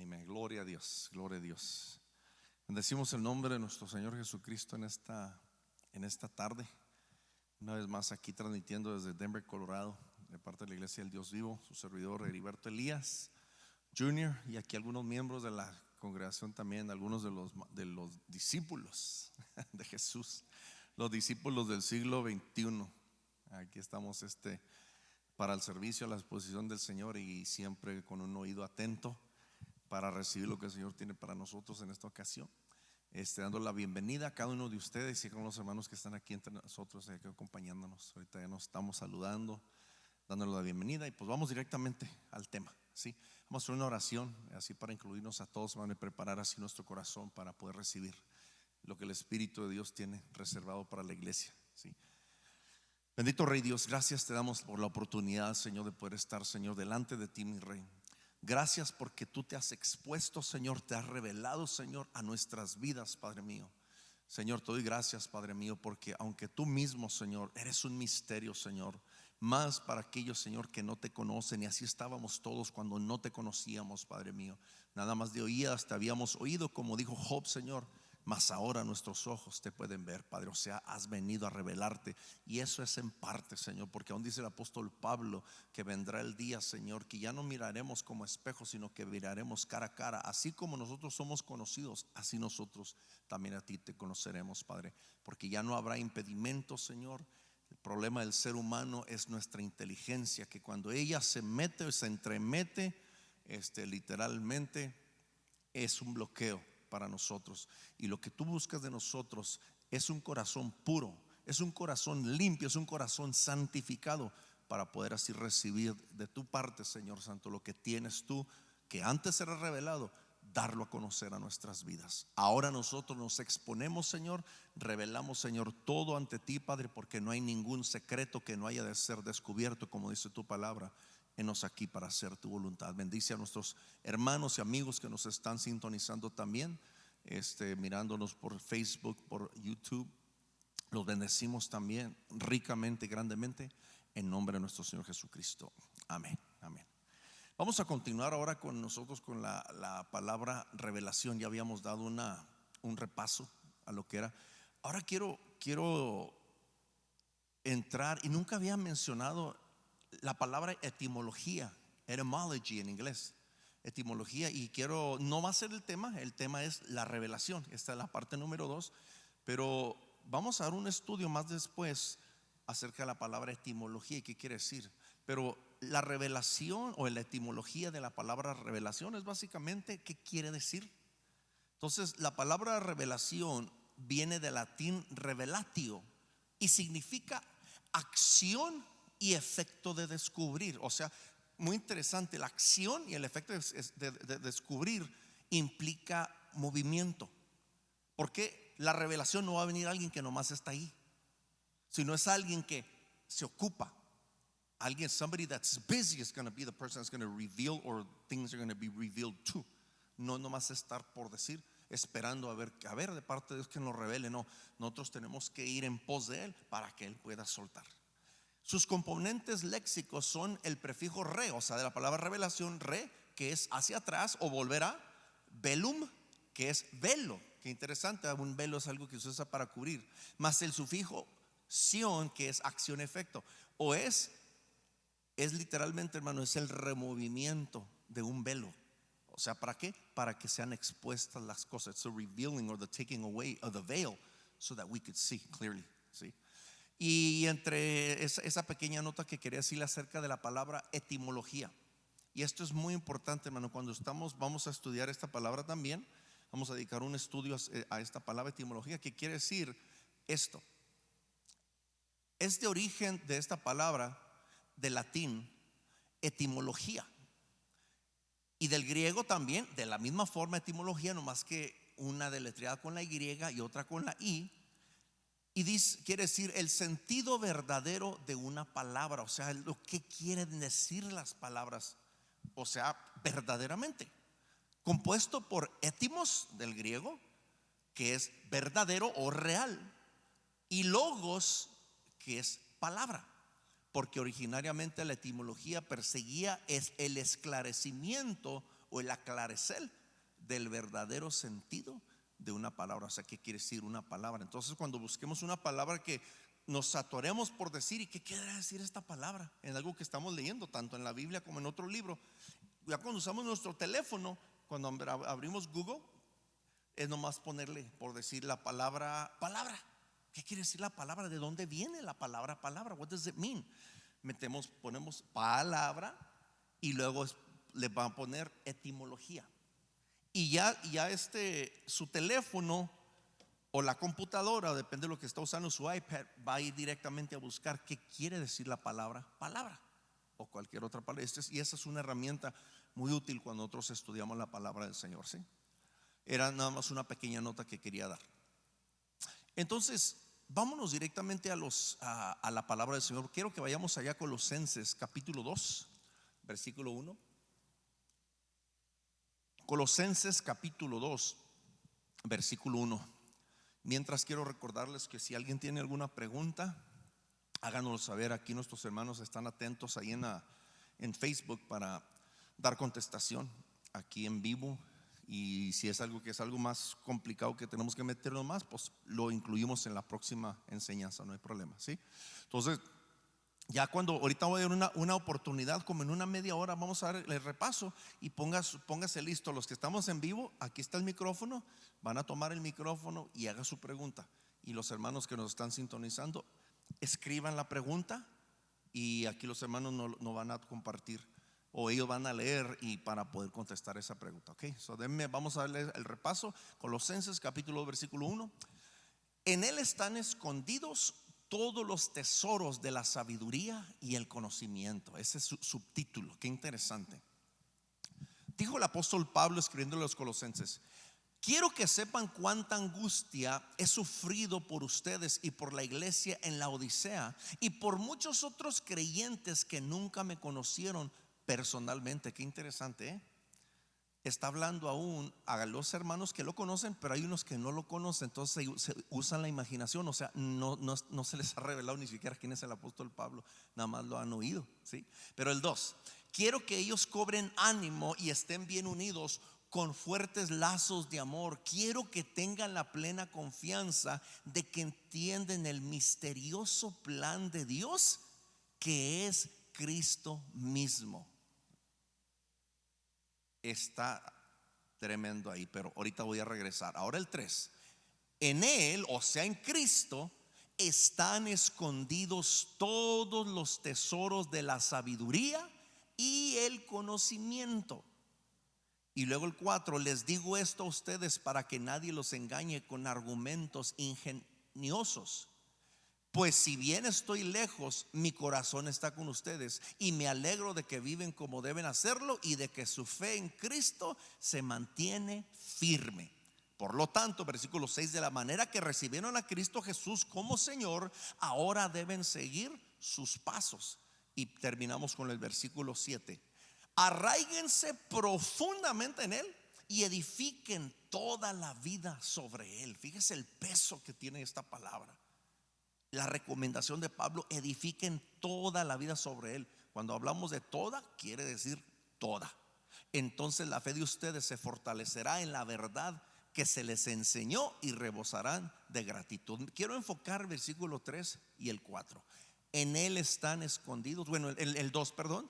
Amén. Gloria a Dios, gloria a Dios. Bendecimos el nombre de nuestro Señor Jesucristo en esta tarde. Una vez más aquí transmitiendo desde Denver, Colorado, de parte de la Iglesia del Dios Vivo, su servidor Heriberto Elías Jr. Y aquí algunos miembros de la congregación también, algunos de los discípulos de Jesús, los discípulos del siglo XXI. Aquí estamos para el servicio, a la exposición del Señor, y siempre con un oído atento para recibir lo que el Señor tiene para nosotros en esta ocasión. Dando la bienvenida a cada uno de ustedes y con los hermanos que están aquí entre nosotros, aquí acompañándonos. Ahorita ya nos estamos saludando, dándole la bienvenida, y pues vamos directamente al tema, ¿sí? Vamos a hacer una oración así para incluirnos a todos, van a preparar así nuestro corazón para poder recibir lo que el Espíritu de Dios tiene reservado para la iglesia, ¿sí? Bendito Rey Dios, gracias te damos por la oportunidad, Señor, de poder estar, Señor, delante de ti, mi Rey. Gracias porque tú te has expuesto, Señor, te has revelado, Señor, a nuestras vidas, Padre mío. Señor, te doy gracias, Padre mío, porque aunque tú mismo, Señor, eres un misterio, Señor, más para aquellos, Señor, que no te conocen, y así estábamos todos cuando no te conocíamos, Padre mío. Nada más de oídas te habíamos oído, como dijo Job, Señor, mas ahora nuestros ojos te pueden ver, Padre. O sea, has venido a revelarte, y eso es en parte, Señor, porque aún dice el apóstol Pablo que vendrá el día, Señor, que ya no miraremos como espejo, sino que miraremos cara a cara. Así como nosotros somos conocidos, así nosotros también a ti te conoceremos, Padre, porque ya no habrá impedimentos, Señor. El problema del ser humano es nuestra inteligencia, que cuando ella se mete o se entremete, literalmente es un bloqueo para nosotros. Y lo que tú buscas de nosotros es un corazón puro, es un corazón limpio, es un corazón santificado, para poder así recibir de tu parte, Señor Santo, lo que tienes tú, que antes era revelado, darlo a conocer a nuestras vidas. Ahora nosotros nos exponemos, Señor, revelamos, Señor, todo ante ti, Padre, porque no hay ningún secreto que no haya de ser descubierto, como dice tu palabra. Enos aquí para hacer tu voluntad. Bendice a nuestros hermanos y amigos que nos están sintonizando también, mirándonos por Facebook, por YouTube. Los bendecimos también ricamente, grandemente, en nombre de nuestro Señor Jesucristo. Amén, amén. Vamos a continuar ahora con nosotros con la palabra revelación. Ya habíamos dado un repaso a lo que era. Ahora quiero entrar, y nunca había mencionado la palabra etimología, etymology en inglés, etimología, y no va a ser el tema es la revelación. Esta es la parte número 2, pero vamos a dar un estudio más después acerca de la palabra etimología y qué quiere decir. Pero la revelación o la etimología de la palabra revelación es básicamente qué quiere decir. Entonces, la palabra revelación viene del latín revelatio y significa acción y efecto de descubrir. O sea, muy interesante, la acción y el efecto de descubrir implica movimiento, porque la revelación no va a venir a alguien que nomás está ahí, sino es alguien que se ocupa. Alguien, somebody that's busy is going to be the person that's going to reveal, or things are going to be revealed to. No nomás estar por decir, esperando a ver de parte de Dios que nos revele. No, nosotros tenemos que ir en pos de Él para que Él pueda soltar. Sus componentes léxicos son el prefijo re, o sea, de la palabra revelación, re, que es hacia atrás o volver a; velum, que es velo. Qué interesante, un velo es algo que se usa para cubrir, más el sufijo sion, que es acción-efecto, o es literalmente, hermano, es el removimiento de un velo. O sea, ¿para qué? Para que sean expuestas las cosas. So revealing, or the taking away of the veil, so that we could see clearly, ¿sí? Y entre esa pequeña nota que quería decirle acerca de la palabra etimología. Y esto es muy importante, hermano, cuando vamos a estudiar esta palabra también. Vamos a dedicar un estudio a esta palabra etimología, que quiere decir esto. Es de origen de esta palabra del latín etimología, y del griego también, de la misma forma, etimología, no más que una deletreada con la Y y otra con la I. Y quiere decir el sentido verdadero de una palabra, o sea, lo que quieren decir las palabras, o sea, verdaderamente. Compuesto por étimos del griego, que es verdadero o real, y logos, que es palabra, porque originariamente la etimología perseguía el esclarecimiento o el aclarecer del verdadero sentido de una palabra. O sea, ¿qué quiere decir una palabra? Entonces, cuando busquemos una palabra que nos atoremos por decir, ¿y qué quiere decir esta palabra? En algo que estamos leyendo, tanto en la Biblia como en otro libro. Ya cuando usamos nuestro teléfono, cuando abrimos Google, es nomás ponerle, por decir la palabra, palabra. ¿Qué quiere decir la palabra? ¿De dónde viene la palabra, palabra? What does it mean? Ponemos palabra y luego le van a poner etimología. Y ya su teléfono o la computadora, depende de lo que está usando, su iPad, va a ir directamente a buscar qué quiere decir la palabra, palabra, o cualquier otra palabra. Y esa es una herramienta muy útil cuando nosotros estudiamos la palabra del Señor, ¿sí? Era nada más una pequeña nota que quería dar. Entonces, vámonos directamente a la palabra del Señor. Quiero que vayamos allá a Colosenses capítulo 2, versículo 1. Colosenses capítulo 2, versículo 1. Mientras, quiero recordarles que si alguien tiene alguna pregunta, háganoslo saber. Aquí nuestros hermanos están atentos ahí en Facebook para dar contestación aquí en vivo. Y si es algo que es algo más complicado que tenemos que meternos más, pues lo incluimos en la próxima enseñanza, no hay problema, ¿sí? Entonces, ya ahorita voy a dar una oportunidad, como en una media hora, vamos a dar el repaso. Y póngase listo. Los que estamos en vivo, aquí está el micrófono, van a tomar el micrófono y haga su pregunta. Y los hermanos que nos están sintonizando, escriban la pregunta, y aquí los hermanos no van a compartir, o ellos van a leer y para poder contestar esa pregunta. Ok, vamos a darle el repaso. Colosenses capítulo 2, versículo 1. En él están escondidos todos los tesoros de la sabiduría y el conocimiento. Ese es su subtítulo. Qué interesante. Dijo el apóstol Pablo escribiéndole a los colosenses: quiero que sepan cuánta angustia he sufrido por ustedes y por la iglesia en la Odisea, y por muchos otros creyentes que nunca me conocieron personalmente. Qué interesante, ¿eh? Está hablando aún a los hermanos que lo conocen, pero hay unos que no lo conocen. Entonces se usan la imaginación. O sea, no se les ha revelado ni siquiera quién es el apóstol Pablo, nada más lo han oído, ¿sí? Pero el 2: quiero que ellos cobren ánimo y estén bien unidos con fuertes lazos de amor. Quiero que tengan la plena confianza de que entienden el misterioso plan de Dios, que es Cristo mismo. Está tremendo ahí, pero ahorita voy a regresar. Ahora el 3: en él, o sea en Cristo, están escondidos todos los tesoros de la sabiduría y el conocimiento. Y luego el 4: les digo esto a ustedes para que nadie los engañe con argumentos ingeniosos. Pues si bien estoy lejos, mi corazón está con ustedes, y me alegro de que viven como deben hacerlo y de que su fe en Cristo se mantiene firme. Por lo tanto, versículo 6: de la manera que recibieron a Cristo Jesús como Señor, ahora deben seguir sus pasos. Y terminamos con el versículo 7: arraíguense profundamente en Él y edifiquen toda la vida sobre Él. Fíjese el peso que tiene esta palabra. La recomendación de Pablo: edifiquen toda la vida sobre él. Cuando hablamos de toda, quiere decir toda. Entonces la fe de ustedes se fortalecerá en la verdad que se les enseñó y rebosarán de gratitud. Quiero enfocar el versículo 3 y el 4. En él están escondidos. Bueno, el 2, perdón.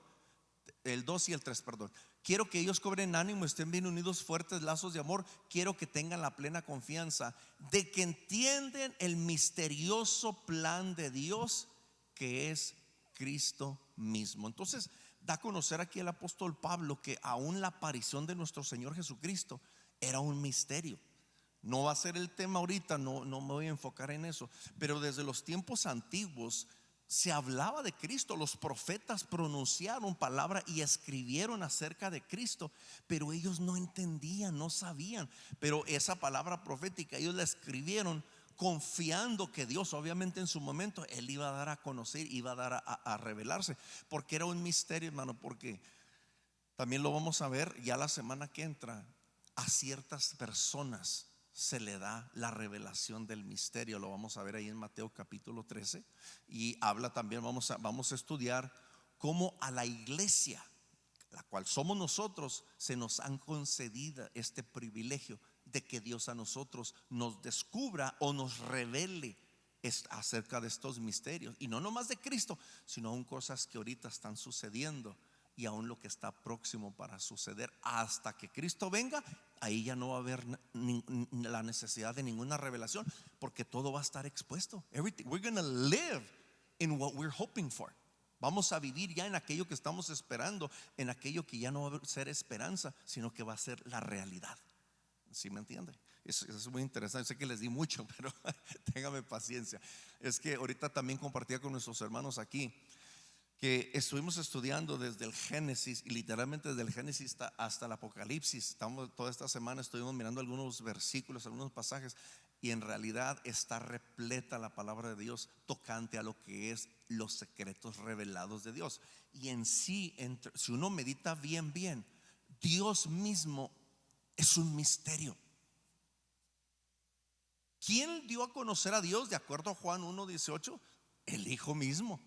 El 2 y el 3, perdón. Quiero que ellos cobren ánimo, estén bien unidos, fuertes lazos de amor. Quiero que tengan la plena confianza de que entienden el misterioso plan de Dios, que es Cristo mismo. Entonces da a conocer aquí el apóstol Pablo que aún la aparición de nuestro Señor Jesucristo era un misterio. No va a ser el tema ahorita, no me voy a enfocar en eso, pero desde los tiempos antiguos se hablaba de Cristo. Los profetas pronunciaron palabra y escribieron acerca de Cristo, pero ellos no entendían, no sabían. Pero esa palabra profética ellos la escribieron confiando que Dios, obviamente en su momento, Él iba a dar a conocer, iba a dar a revelarse, porque era un misterio, hermano. Porque también lo vamos a ver ya la semana que entra. A ciertas personas se le da la revelación del misterio. Lo vamos a ver ahí en Mateo capítulo 13. Y habla también, vamos a estudiar cómo a la iglesia, la cual somos nosotros, se nos han concedido este privilegio de que Dios a nosotros nos descubra o nos revele acerca de estos misterios, y no nomás de Cristo, sino aún cosas que ahorita están sucediendo y aún lo que está próximo para suceder. Hasta que Cristo venga, ahí ya no va a haber la necesidad de ninguna revelación, porque todo va a estar expuesto. Everything. We're gonna live in what we're hoping for. Vamos a vivir ya en aquello que estamos esperando, en aquello que ya no va a ser esperanza, sino que va a ser la realidad. ¿Sí me entiende? Eso es muy interesante. Sé que les di mucho, pero téngame paciencia. Es que ahorita también compartía con nuestros hermanos aquí que estuvimos estudiando desde el Génesis, y literalmente desde el Génesis hasta el Apocalipsis. Toda esta semana estuvimos mirando algunos versículos, algunos pasajes, y en realidad está repleta la palabra de Dios tocante a lo que es los secretos revelados de Dios. Y en sí, si uno medita bien, Dios mismo es un misterio. ¿Quién dio a conocer a Dios? De acuerdo a Juan 1:18, el Hijo mismo.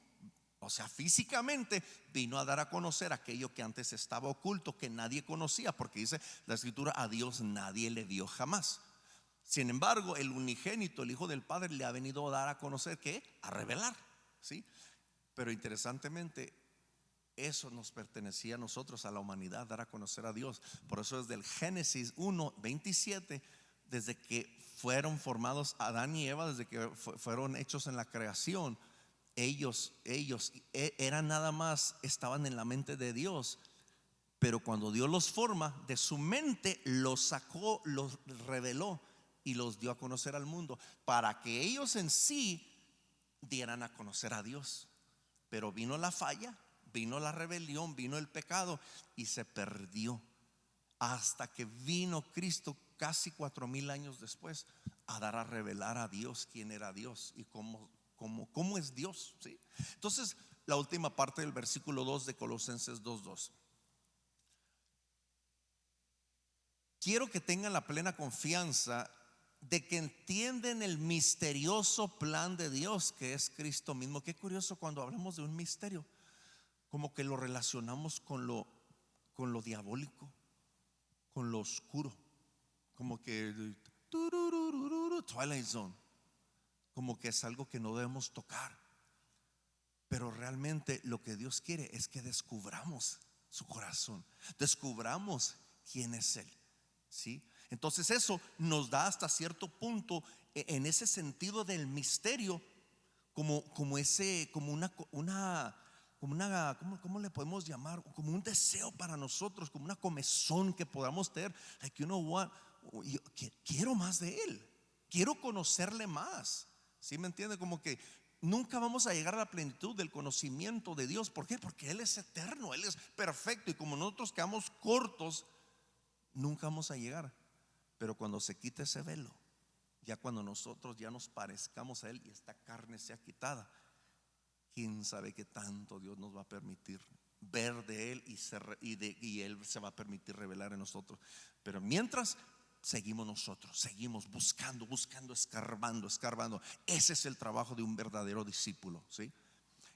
O sea, físicamente vino a dar a conocer aquello que antes estaba oculto, que nadie conocía, porque dice la Escritura: a Dios nadie le vio jamás. Sin embargo, el unigénito, el Hijo del Padre, le ha venido a dar a conocer, ¿qué? A revelar, ¿sí? Pero interesantemente, eso nos pertenecía a nosotros, a la humanidad, dar a conocer a Dios. Por eso desde el Génesis 1:27, desde que fueron formados Adán y Eva, desde que fueron hechos en la creación, ellos eran nada más, estaban en la mente de Dios. Pero cuando Dios los forma, de su mente los sacó, los reveló y los dio a conocer al mundo, para que ellos en sí dieran a conocer a Dios. Pero vino la falla, vino la rebelión, vino el pecado, y se perdió, hasta que vino Cristo casi 4000 años después a dar a revelar a Dios quién era Dios y cómo es Dios, ¿sí? Entonces, la última parte del versículo 2 de Colosenses 2:2. Quiero que tengan la plena confianza de que entienden el misterioso plan de Dios, que es Cristo mismo. Qué curioso, cuando hablamos de un misterio, como que lo relacionamos con lo diabólico, con lo oscuro, como que Twilight Zone, como que es algo que no debemos tocar. Pero realmente lo que Dios quiere es que descubramos su corazón, descubramos quién es Él, ¿sí? Entonces eso nos da hasta cierto punto, en ese sentido del misterio, como ¿cómo le podemos llamar? Como un deseo para nosotros, como una comezón que podamos tener. Like, you know what? Yo quiero más de Él, quiero conocerle más. ¿Sí me entiende? Como que nunca vamos a llegar a la plenitud del conocimiento de Dios. ¿Por qué? Porque Él es eterno, Él es perfecto, y como nosotros quedamos cortos, nunca vamos a llegar. Pero cuando se quite ese velo, ya cuando nosotros ya nos parezcamos a Él y esta carne sea quitada, quién sabe qué tanto Dios nos va a permitir ver de Él, y Él se va a permitir revelar en nosotros. Pero mientras, seguimos nosotros, seguimos buscando, escarbando. Ese es el trabajo de un verdadero discípulo, ¿sí?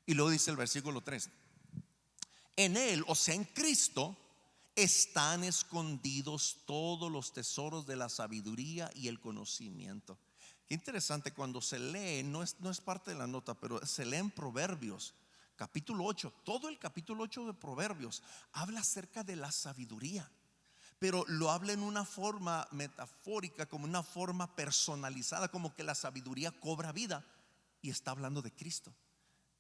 Y luego dice el versículo 3: en Él, o sea en Cristo, están escondidos todos los tesoros de la sabiduría y el conocimiento. Qué interesante, cuando se lee, no es parte de la nota, pero se lee en Proverbios capítulo 8. Todo el capítulo 8 de Proverbios habla acerca de la sabiduría, pero lo habla en una forma metafórica, como una forma personalizada, como que la sabiduría cobra vida, y está hablando de Cristo.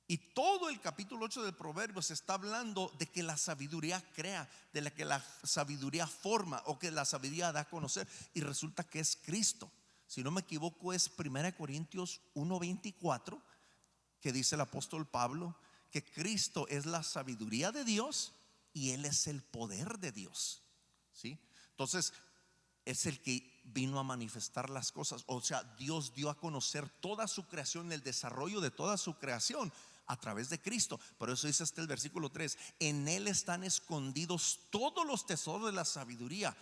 Y todo el capítulo 8 del Proverbios está hablando de que la sabiduría crea, de la que la sabiduría forma, o que la sabiduría da a conocer, y resulta que es Cristo. Si no me equivoco, es 1 Corintios 1:24, que dice el apóstol Pablo que Cristo es la sabiduría de Dios y Él es el poder de Dios, ¿sí? Entonces es el que vino a manifestar las cosas. O sea, Dios dio a conocer toda su creación, el desarrollo de toda su creación a través de Cristo. Por eso dice hasta el versículo 3: en Él están escondidos todos los tesoros de la sabiduría.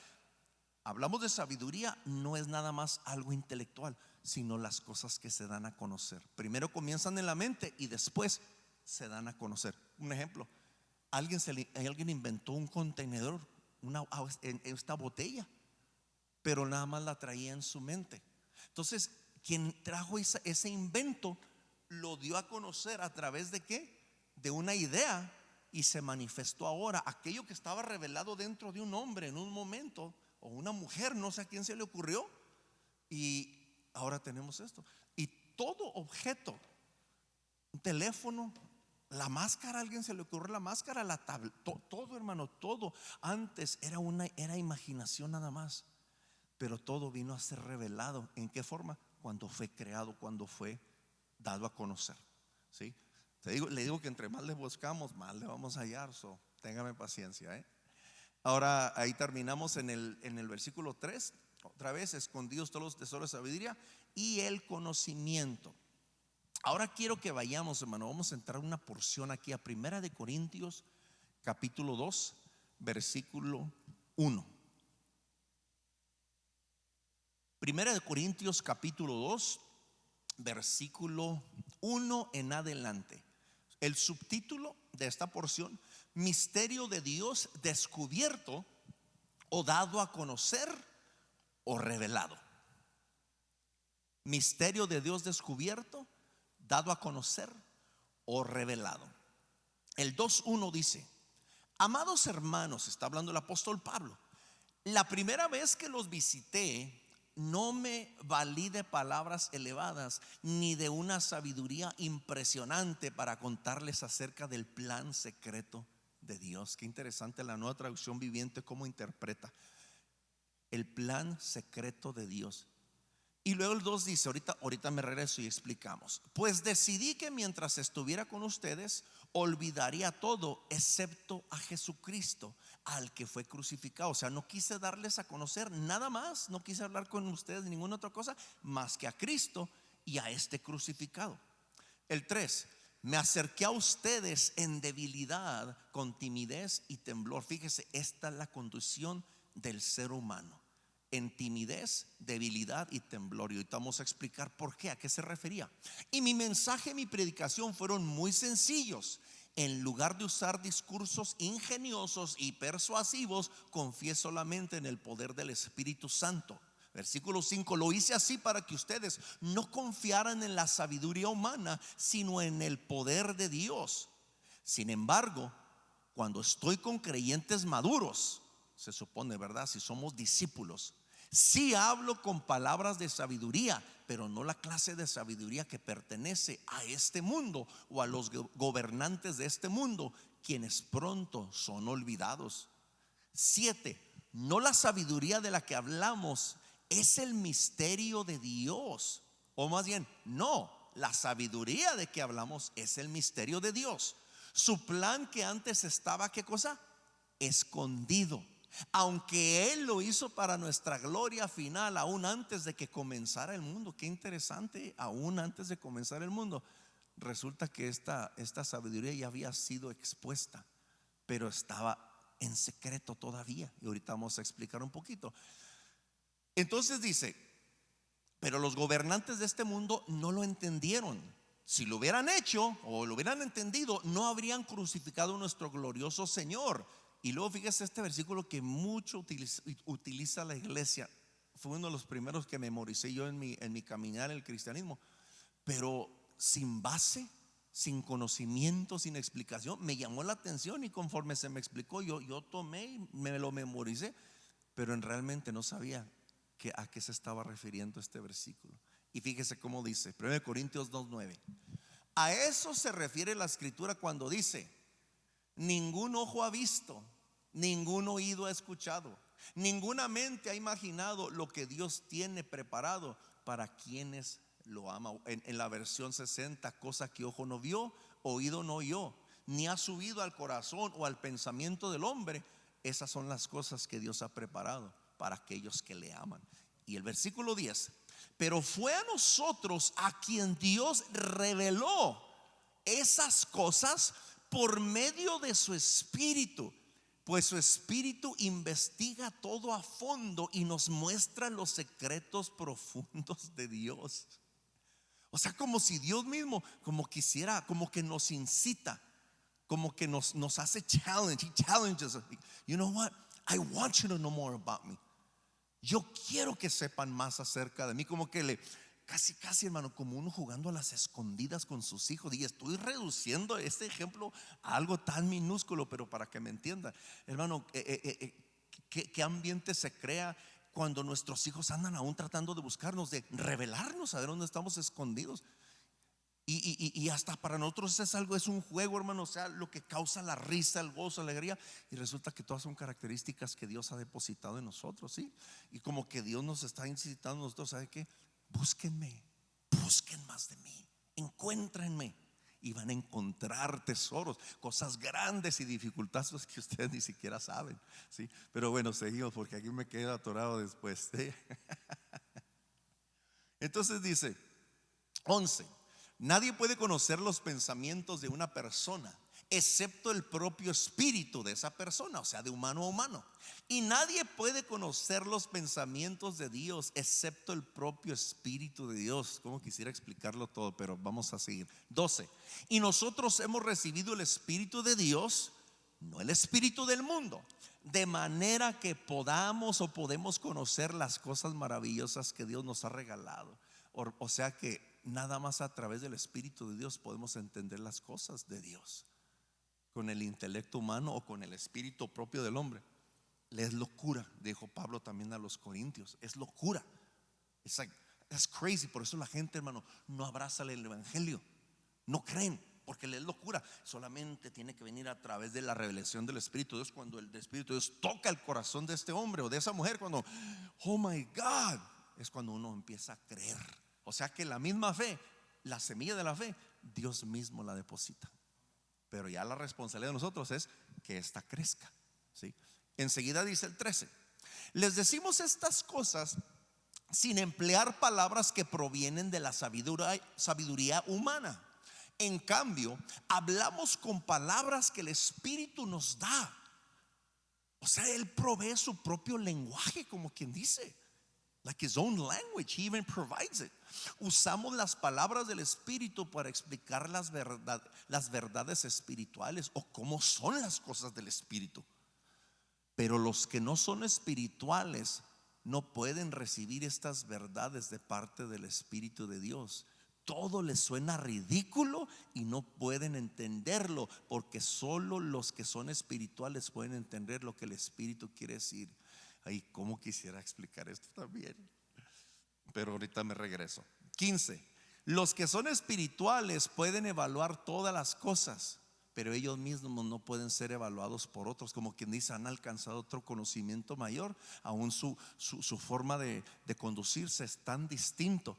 Hablamos de sabiduría, no es nada más algo intelectual, sino las cosas que se dan a conocer. Primero comienzan en la mente y después se dan a conocer. Un ejemplo: alguien inventó un contenedor, esta botella, pero nada más la traía en su mente. Entonces, quien trajo ese invento lo dio a conocer a través de ¿qué? De una idea, y se manifestó ahora. Aquello que estaba revelado dentro de un hombre en un momento, o una mujer, no sé a quién se le ocurrió, y ahora tenemos esto. Y todo objeto, un teléfono, la máscara, a alguien se le ocurrió la máscara, la tabla, todo, hermano, todo. Antes era imaginación nada más, pero todo vino a ser revelado. ¿En qué forma? Cuando fue creado, cuando fue dado a conocer. ¿Sí? Le digo que entre más le buscamos, más le vamos a hallar. Téngame paciencia, ¿eh? Ahora ahí terminamos en el versículo 3. Otra vez, escondidos todos los tesoros de sabiduría y el conocimiento. Ahora quiero que vayamos, hermano, vamos a entrar una porción aquí a Primera de Corintios capítulo 2 versículo 1. Primera de Corintios capítulo 2 versículo 1 en adelante. El subtítulo de esta porción: misterio de Dios descubierto, o dado a conocer, o revelado. Misterio de Dios descubierto, dado a conocer, o revelado. El 2:1 dice: amados hermanos, está hablando el apóstol Pablo, la primera vez que los visité, no me valí de palabras elevadas, ni de una sabiduría impresionante para contarles acerca del plan secreto de Dios. Qué interesante la Nueva Traducción Viviente cómo interpreta el plan secreto de Dios. Y luego el 2 dice, ahorita me regreso y explicamos: pues decidí que mientras estuviera con ustedes, olvidaría todo excepto a Jesucristo, al que fue crucificado. O sea, no quise darles a conocer nada más, no quise hablar con ustedes de ninguna otra cosa más que a Cristo y a este crucificado. El 3: me acerqué a ustedes en debilidad, con timidez y temblor. Fíjese, esta es la condición del ser humano: en timidez, debilidad y temblor. Y ahorita vamos a explicar por qué, a qué se refería. Y mi mensaje, mi predicación fueron muy sencillos. En lugar de usar discursos ingeniosos y persuasivos, confié solamente en el poder del Espíritu Santo. Versículo 5: lo hice así para que ustedes no confiaran en la sabiduría humana, sino en el poder de Dios. Sin embargo, cuando estoy con creyentes maduros, se supone, ¿verdad? Si somos discípulos, sí hablo con palabras de sabiduría, pero no la clase de sabiduría que pertenece a este mundo o a los gobernantes de este mundo, quienes pronto son olvidados. 7: no la sabiduría de la que hablamos es el misterio de Dios, o más bien, no, la sabiduría de que hablamos es el misterio de Dios. Su plan que antes estaba, ¿qué cosa? Escondido, aunque Él lo hizo para nuestra gloria final, aún antes de que comenzara el mundo. Qué interesante, aún antes de comenzar el mundo. Resulta que esta sabiduría ya había sido expuesta, pero estaba en secreto todavía. Y ahorita vamos a explicar un poquito. Entonces dice: pero los gobernantes de este mundo no lo entendieron. Si lo hubieran hecho o lo hubieran entendido, no habrían crucificado a nuestro glorioso Señor. Y luego fíjese este versículo que mucho utiliza la iglesia. Fue uno de los primeros que memoricé yo en mi caminar en el cristianismo. Pero sin base, sin conocimiento, sin explicación, me llamó la atención, y conforme se me explicó, yo tomé y me lo memoricé. Pero realmente no sabía a qué se estaba refiriendo este versículo. Y fíjese cómo dice 1 Corintios 2:9. A eso se refiere la escritura cuando dice: ningún ojo ha visto, ningún oído ha escuchado, ninguna mente ha imaginado lo que Dios tiene preparado para quienes lo aman. En la versión 60, cosa que ojo no vio, oído no oyó, ni ha subido al corazón o al pensamiento del hombre. Esas son las cosas que Dios ha preparado para aquellos que le aman. Y el versículo 10: pero fue a nosotros a quien Dios reveló esas cosas por medio de su Espíritu, pues su Espíritu investiga todo a fondo y nos muestra los secretos profundos de Dios. O sea, como si Dios mismo, como quisiera, como que nos incita: como que nos hace challenge. He challenges us. You know what? I want you to know more about me. Yo quiero que sepan más acerca de mí. Como que casi hermano, como uno jugando a las escondidas con sus hijos. Y estoy reduciendo este ejemplo a algo tan minúsculo, pero para que me entiendan, hermano, ¿qué ambiente se crea cuando nuestros hijos andan aún tratando de buscarnos, de revelarnos, a ver dónde estamos escondidos? Y hasta para nosotros es un juego, hermano, o sea, lo que causa la risa, el gozo, la alegría. Y resulta que todas son características que Dios ha depositado en nosotros, ¿sí? Y como que Dios nos está incitando a nosotros, ¿sabe qué? Búsquenme, busquen más de mí, encuéntrenme. Y van a encontrar tesoros, cosas grandes y dificultades que ustedes ni siquiera saben, ¿sí? Pero bueno, seguimos porque aquí me quedo atorado después, ¿sí? Entonces dice 11: nadie puede conocer los pensamientos de una persona excepto el propio espíritu de esa persona, o sea, de humano a humano. Y nadie puede conocer los pensamientos de Dios excepto el propio espíritu de Dios. Como quisiera explicarlo todo, pero vamos a seguir. 12: y nosotros hemos recibido el espíritu de Dios, no el espíritu del mundo, de manera que podemos conocer las cosas maravillosas que Dios nos ha regalado. O sea que nada más a través del Espíritu de Dios podemos entender las cosas de Dios. Con el intelecto humano o con el espíritu propio del hombre le es locura, dijo Pablo también a los corintios. Es locura. That's crazy. Por eso la gente, hermano, no abraza el evangelio. No creen, porque le es locura. Solamente tiene que venir a través de la revelación del Espíritu de Dios. Cuando el Espíritu de Dios toca el corazón de este hombre o de esa mujer, cuando, oh my God, es cuando uno empieza a creer. O sea que la misma fe, la semilla de la fe, Dios mismo la deposita. Pero ya la responsabilidad de nosotros es que ésta crezca, ¿sí? Enseguida dice el 13: les decimos estas cosas sin emplear palabras que provienen de la sabiduría humana. En cambio, hablamos con palabras que el Espíritu nos da. O sea, Él provee su propio lenguaje, como quien dice, like his own language. He even provides it. Usamos las palabras del Espíritu para explicar las verdades espirituales, o cómo son las cosas del Espíritu. Pero los que no son espirituales no pueden recibir estas verdades de parte del Espíritu de Dios. Todo les suena ridículo y no pueden entenderlo, porque solo los que son espirituales pueden entender lo que el Espíritu quiere decir. Ay, cómo quisiera explicar esto también, pero ahorita me regreso. 15: los que son espirituales pueden evaluar todas las cosas, pero ellos mismos no pueden ser evaluados por otros. Como quien dice, han alcanzado otro conocimiento mayor. Aún su forma de conducirse es tan distinto.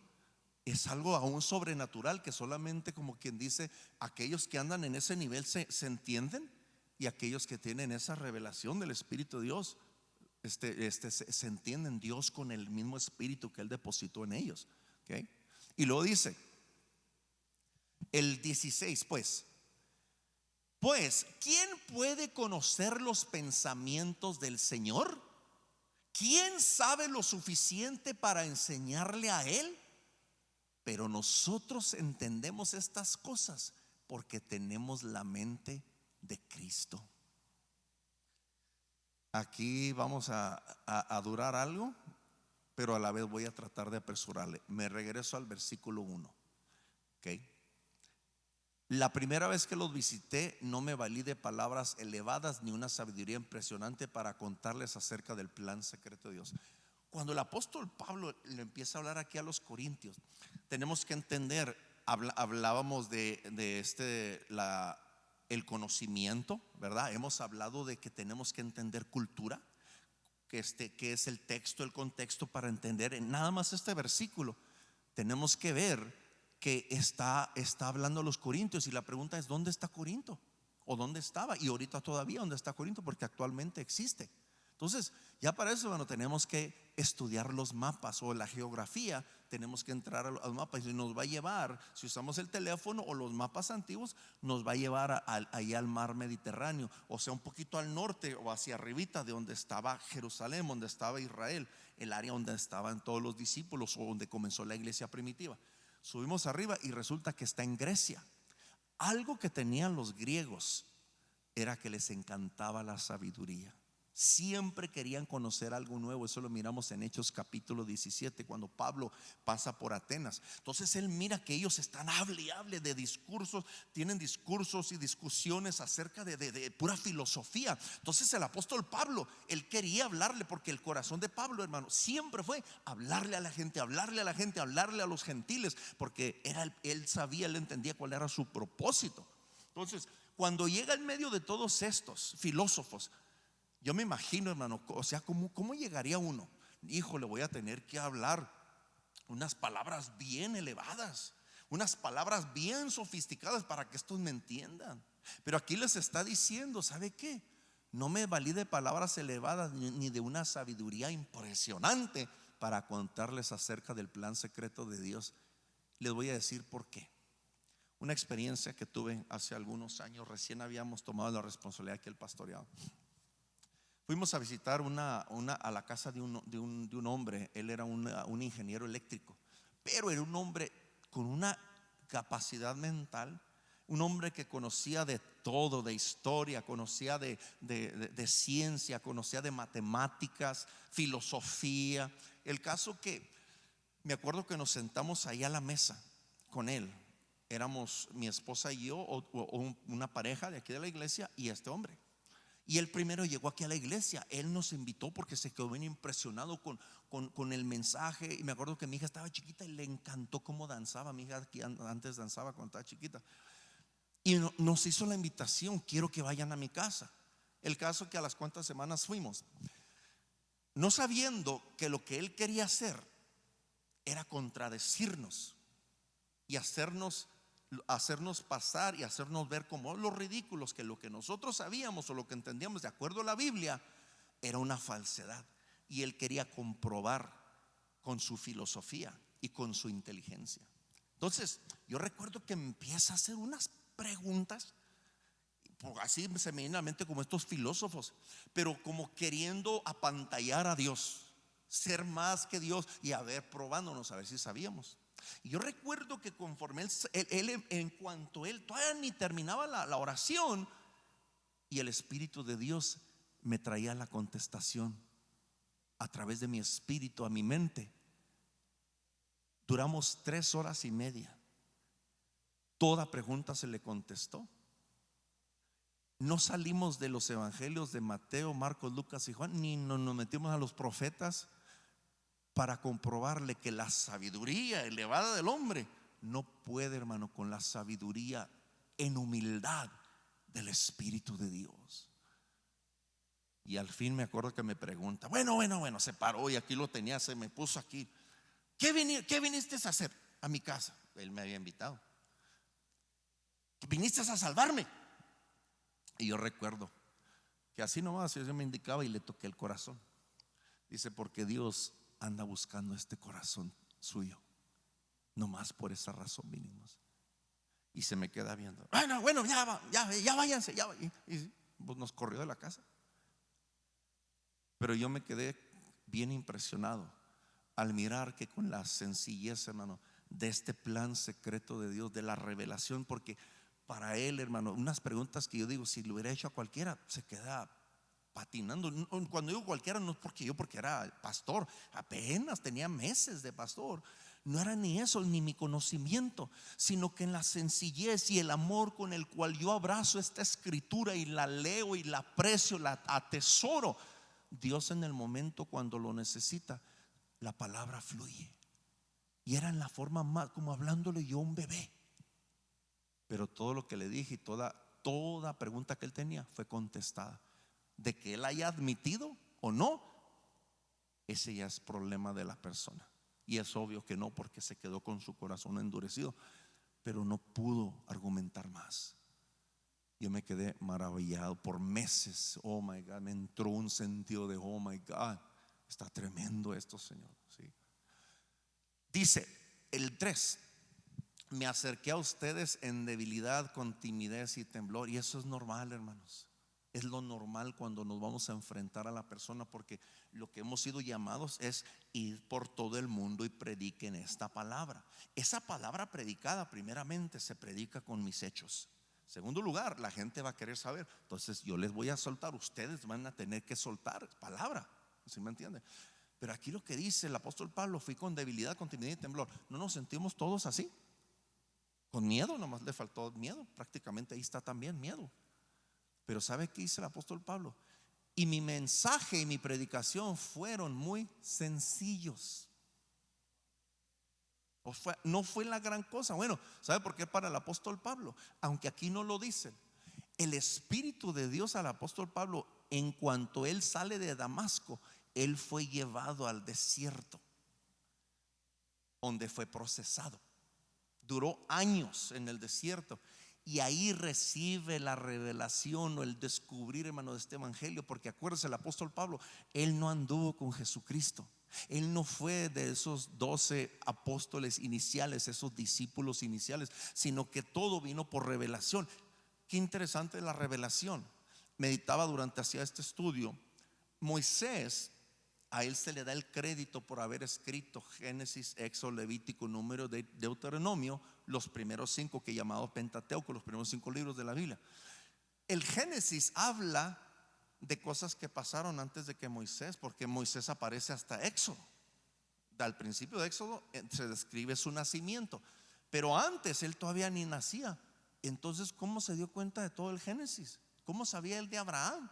Es algo aún sobrenatural que solamente, como quien dice, aquellos que andan en ese nivel se entienden, y aquellos que tienen esa revelación del Espíritu de Dios se entienden Dios con el mismo espíritu que Él depositó en ellos, ¿okay? Y luego dice el 16: pues ¿quién puede conocer los pensamientos del Señor? ¿Quién sabe lo suficiente para enseñarle a Él? Pero nosotros entendemos estas cosas porque tenemos la mente de Cristo. Aquí vamos a durar algo, pero a la vez voy a tratar de apresurarle. Me regreso al versículo 1, ¿okay? La primera vez que los visité no me valí de palabras elevadas ni una sabiduría impresionante para contarles acerca del plan secreto de Dios. Cuando el apóstol Pablo le empieza a hablar aquí a los corintios, tenemos que entender, hablábamos de el conocimiento, ¿verdad? Hemos hablado de que tenemos que entender cultura, que es el texto, el contexto para entender. En nada más este versículo tenemos que ver que está hablando a los corintios, y la pregunta es: ¿dónde está Corinto? ¿O dónde estaba? Y ahorita todavía, ¿dónde está Corinto? Porque actualmente existe. Entonces, ya para eso, bueno, tenemos que estudiar los mapas o la geografía. Tenemos que entrar a los mapas, y nos va a llevar, si usamos el teléfono o los mapas antiguos, nos va a llevar ahí al mar Mediterráneo, o sea, un poquito al norte o hacia arribita de donde estaba Jerusalén, donde estaba Israel, el área donde estaban todos los discípulos, o donde comenzó la iglesia primitiva. Subimos arriba y resulta que está en Grecia. Algo que tenían los griegos era que les encantaba la sabiduría. Siempre querían conocer algo nuevo. Eso lo miramos en Hechos capítulo 17, cuando Pablo pasa por Atenas. Entonces él mira que ellos están hable y hable de discursos, tienen discursos y discusiones acerca de pura filosofía. Entonces el apóstol Pablo, él quería hablarle, porque el corazón de Pablo, hermano, siempre fue hablarle a la gente, hablarle a la gente, hablarle a los gentiles, porque él sabía, él entendía cuál era su propósito. Entonces, cuando llega en medio de todos estos filósofos, yo me imagino, hermano, o sea, ¿cómo llegaría uno? Hijo, le voy a tener que hablar unas palabras bien elevadas, unas palabras bien sofisticadas para que estos me entiendan. Pero aquí les está diciendo, ¿sabe qué? No me valide palabras elevadas ni de una sabiduría impresionante para contarles acerca del plan secreto de Dios. Les voy a decir por qué. Una experiencia que tuve hace algunos años, recién habíamos tomado la responsabilidad aquí el pastoreado. Fuimos a visitar a la casa de un hombre. Él era un ingeniero eléctrico, pero era un hombre con una capacidad mental, un hombre que conocía de todo, de historia, conocía de ciencia, conocía de matemáticas, filosofía. El caso que me acuerdo que nos sentamos ahí a la mesa con él. Éramos mi esposa y yo, o una pareja de aquí de la iglesia, y este hombre. Y él primero llegó aquí a la iglesia. Él nos invitó porque se quedó bien impresionado con el mensaje. Y me acuerdo que mi hija estaba chiquita y le encantó cómo danzaba. Mi hija aquí antes danzaba cuando estaba chiquita. Y nos hizo la invitación: quiero que vayan a mi casa. El caso que a las cuantas semanas fuimos, no sabiendo que lo que él quería hacer era contradecirnos y hacernos pasar y hacernos ver como los ridículos, que lo que nosotros sabíamos o lo que entendíamos de acuerdo a la Biblia era una falsedad. Y él quería comprobar con su filosofía y con su inteligencia. Entonces yo recuerdo que me empieza a hacer unas preguntas, así se me viene a la mente como estos filósofos, pero como queriendo apantallar a Dios, ser más que Dios, y a ver, probándonos a ver si sabíamos. Y yo recuerdo que conforme él en cuanto él todavía ni terminaba la oración, y el Espíritu de Dios me traía la contestación a través de mi espíritu a mi mente. Duramos 3 horas y media. Toda pregunta se le contestó. No salimos de los evangelios de Mateo, Marcos, Lucas y Juan, ni nos metimos a los profetas para comprobarle que la sabiduría elevada del hombre no puede, hermano, con la sabiduría en humildad del Espíritu de Dios. Y al fin me acuerdo que me pregunta, bueno, se paró y aquí lo tenía, se me puso aquí. ¿Qué viniste a hacer a mi casa? Él me había invitado. ¿Viniste a salvarme? Y yo recuerdo que así nomás yo me indicaba y le toqué el corazón. Dice: porque Dios anda buscando este corazón suyo. Nomás por esa razón vinimos. Y se me queda viendo. Bueno, ya váyanse. Y pues nos corrió de la casa. Pero yo me quedé bien impresionado al mirar que con la sencillez, hermano, de este plan secreto de Dios, de la revelación, porque para él, hermano, unas preguntas que yo digo, si lo hubiera hecho a cualquiera, se queda patinando. Cuando digo cualquiera, no es porque era pastor, apenas tenía meses de pastor. No era ni eso, ni mi conocimiento, sino que en la sencillez y el amor con el cual yo abrazo esta escritura y la leo y la aprecio, la atesoro, Dios en el momento cuando lo necesita, la palabra fluye. Y era en la forma más como hablándole yo a un bebé. Pero todo lo que le dije y toda pregunta que él tenía fue contestada. De que él haya admitido o no, ese ya es problema de la persona. Y es obvio que no, porque se quedó con su corazón endurecido, pero no pudo argumentar más. Yo me quedé maravillado por meses. Oh my God, me entró un sentido de oh my God, está tremendo esto, Señor. ¿Sí? Dice el 3: me acerqué a ustedes en debilidad, con timidez y temblor. Y eso es normal, hermanos. Es lo normal cuando nos vamos a enfrentar a la persona, porque lo que hemos sido llamados es ir por todo el mundo y prediquen esta palabra. Esa palabra predicada primeramente se predica con mis hechos. Segundo lugar, la gente va a querer saber. Entonces yo les voy a soltar, ustedes van a tener que soltar palabra, ¿sí me entienden? Pero aquí lo que dice el apóstol Pablo: fui con debilidad, con timidez y temblor. ¿No nos sentimos todos así? Con miedo, nomás le faltó miedo. Prácticamente ahí está también miedo. Pero ¿sabe qué dice el apóstol Pablo? Y mi mensaje y mi predicación fueron muy sencillos. No fue la gran cosa. Bueno, ¿sabe por qué para el apóstol Pablo? Aunque aquí no lo dicen, el Espíritu de Dios al apóstol Pablo, en cuanto él sale de Damasco, él fue llevado al desierto, donde fue procesado. Duró años en el desierto, y ahí recibe la revelación o el descubrir, hermano, de este evangelio. Porque acuérdese, el apóstol Pablo, él no anduvo con Jesucristo. Él no fue de esos 12 apóstoles iniciales, esos discípulos iniciales, sino que todo vino por revelación. Qué interesante la revelación. Meditaba durante hacía este estudio. Moisés, a él se le da el crédito por haber escrito Génesis, Éxodo, Levítico, Número, Deuteronomio, los primeros 5 que llamado Pentateuco, los primeros 5 libros de la Biblia. El Génesis habla de cosas que pasaron antes de que Moisés, porque Moisés aparece hasta Éxodo. Al principio de Éxodo se describe su nacimiento, pero antes él todavía ni nacía. Entonces, ¿cómo se dio cuenta de todo el Génesis? ¿Cómo sabía él de Abraham?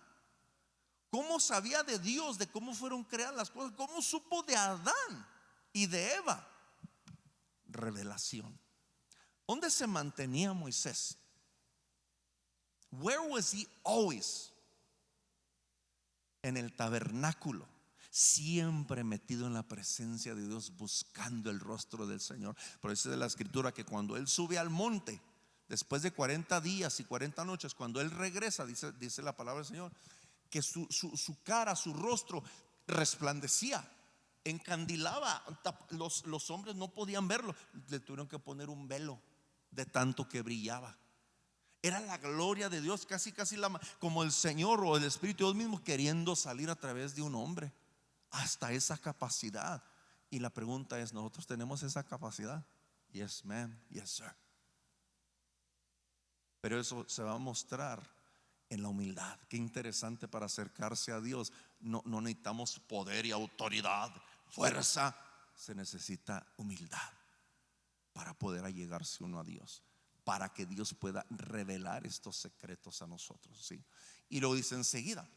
¿Cómo sabía de Dios, de cómo fueron creadas las cosas? ¿Cómo supo de Adán y de Eva? Revelación. ¿Dónde se mantenía Moisés? Where was he always? En el tabernáculo, siempre metido en la presencia de Dios, buscando el rostro del Señor. Por eso dice la escritura que cuando él sube al monte, después de 40 días y 40 noches, cuando él regresa, dice la palabra del Señor, que su cara, su rostro resplandecía, encandilaba. Los hombres no podían verlo, le tuvieron que poner un velo de tanto que brillaba. Era la gloria de Dios, casi como el Señor o el Espíritu de Dios mismo queriendo salir a través de un hombre. Hasta esa capacidad. Y la pregunta es: ¿nosotros tenemos esa capacidad? Yes, ma'am, yes, sir. Pero eso se va a mostrar en la humildad. Qué interesante, para acercarse a Dios no necesitamos poder y autoridad, fuerza. Se necesita humildad para poder allegarse uno a Dios, para que Dios pueda revelar estos secretos a nosotros, ¿sí? Y lo dice enseguida: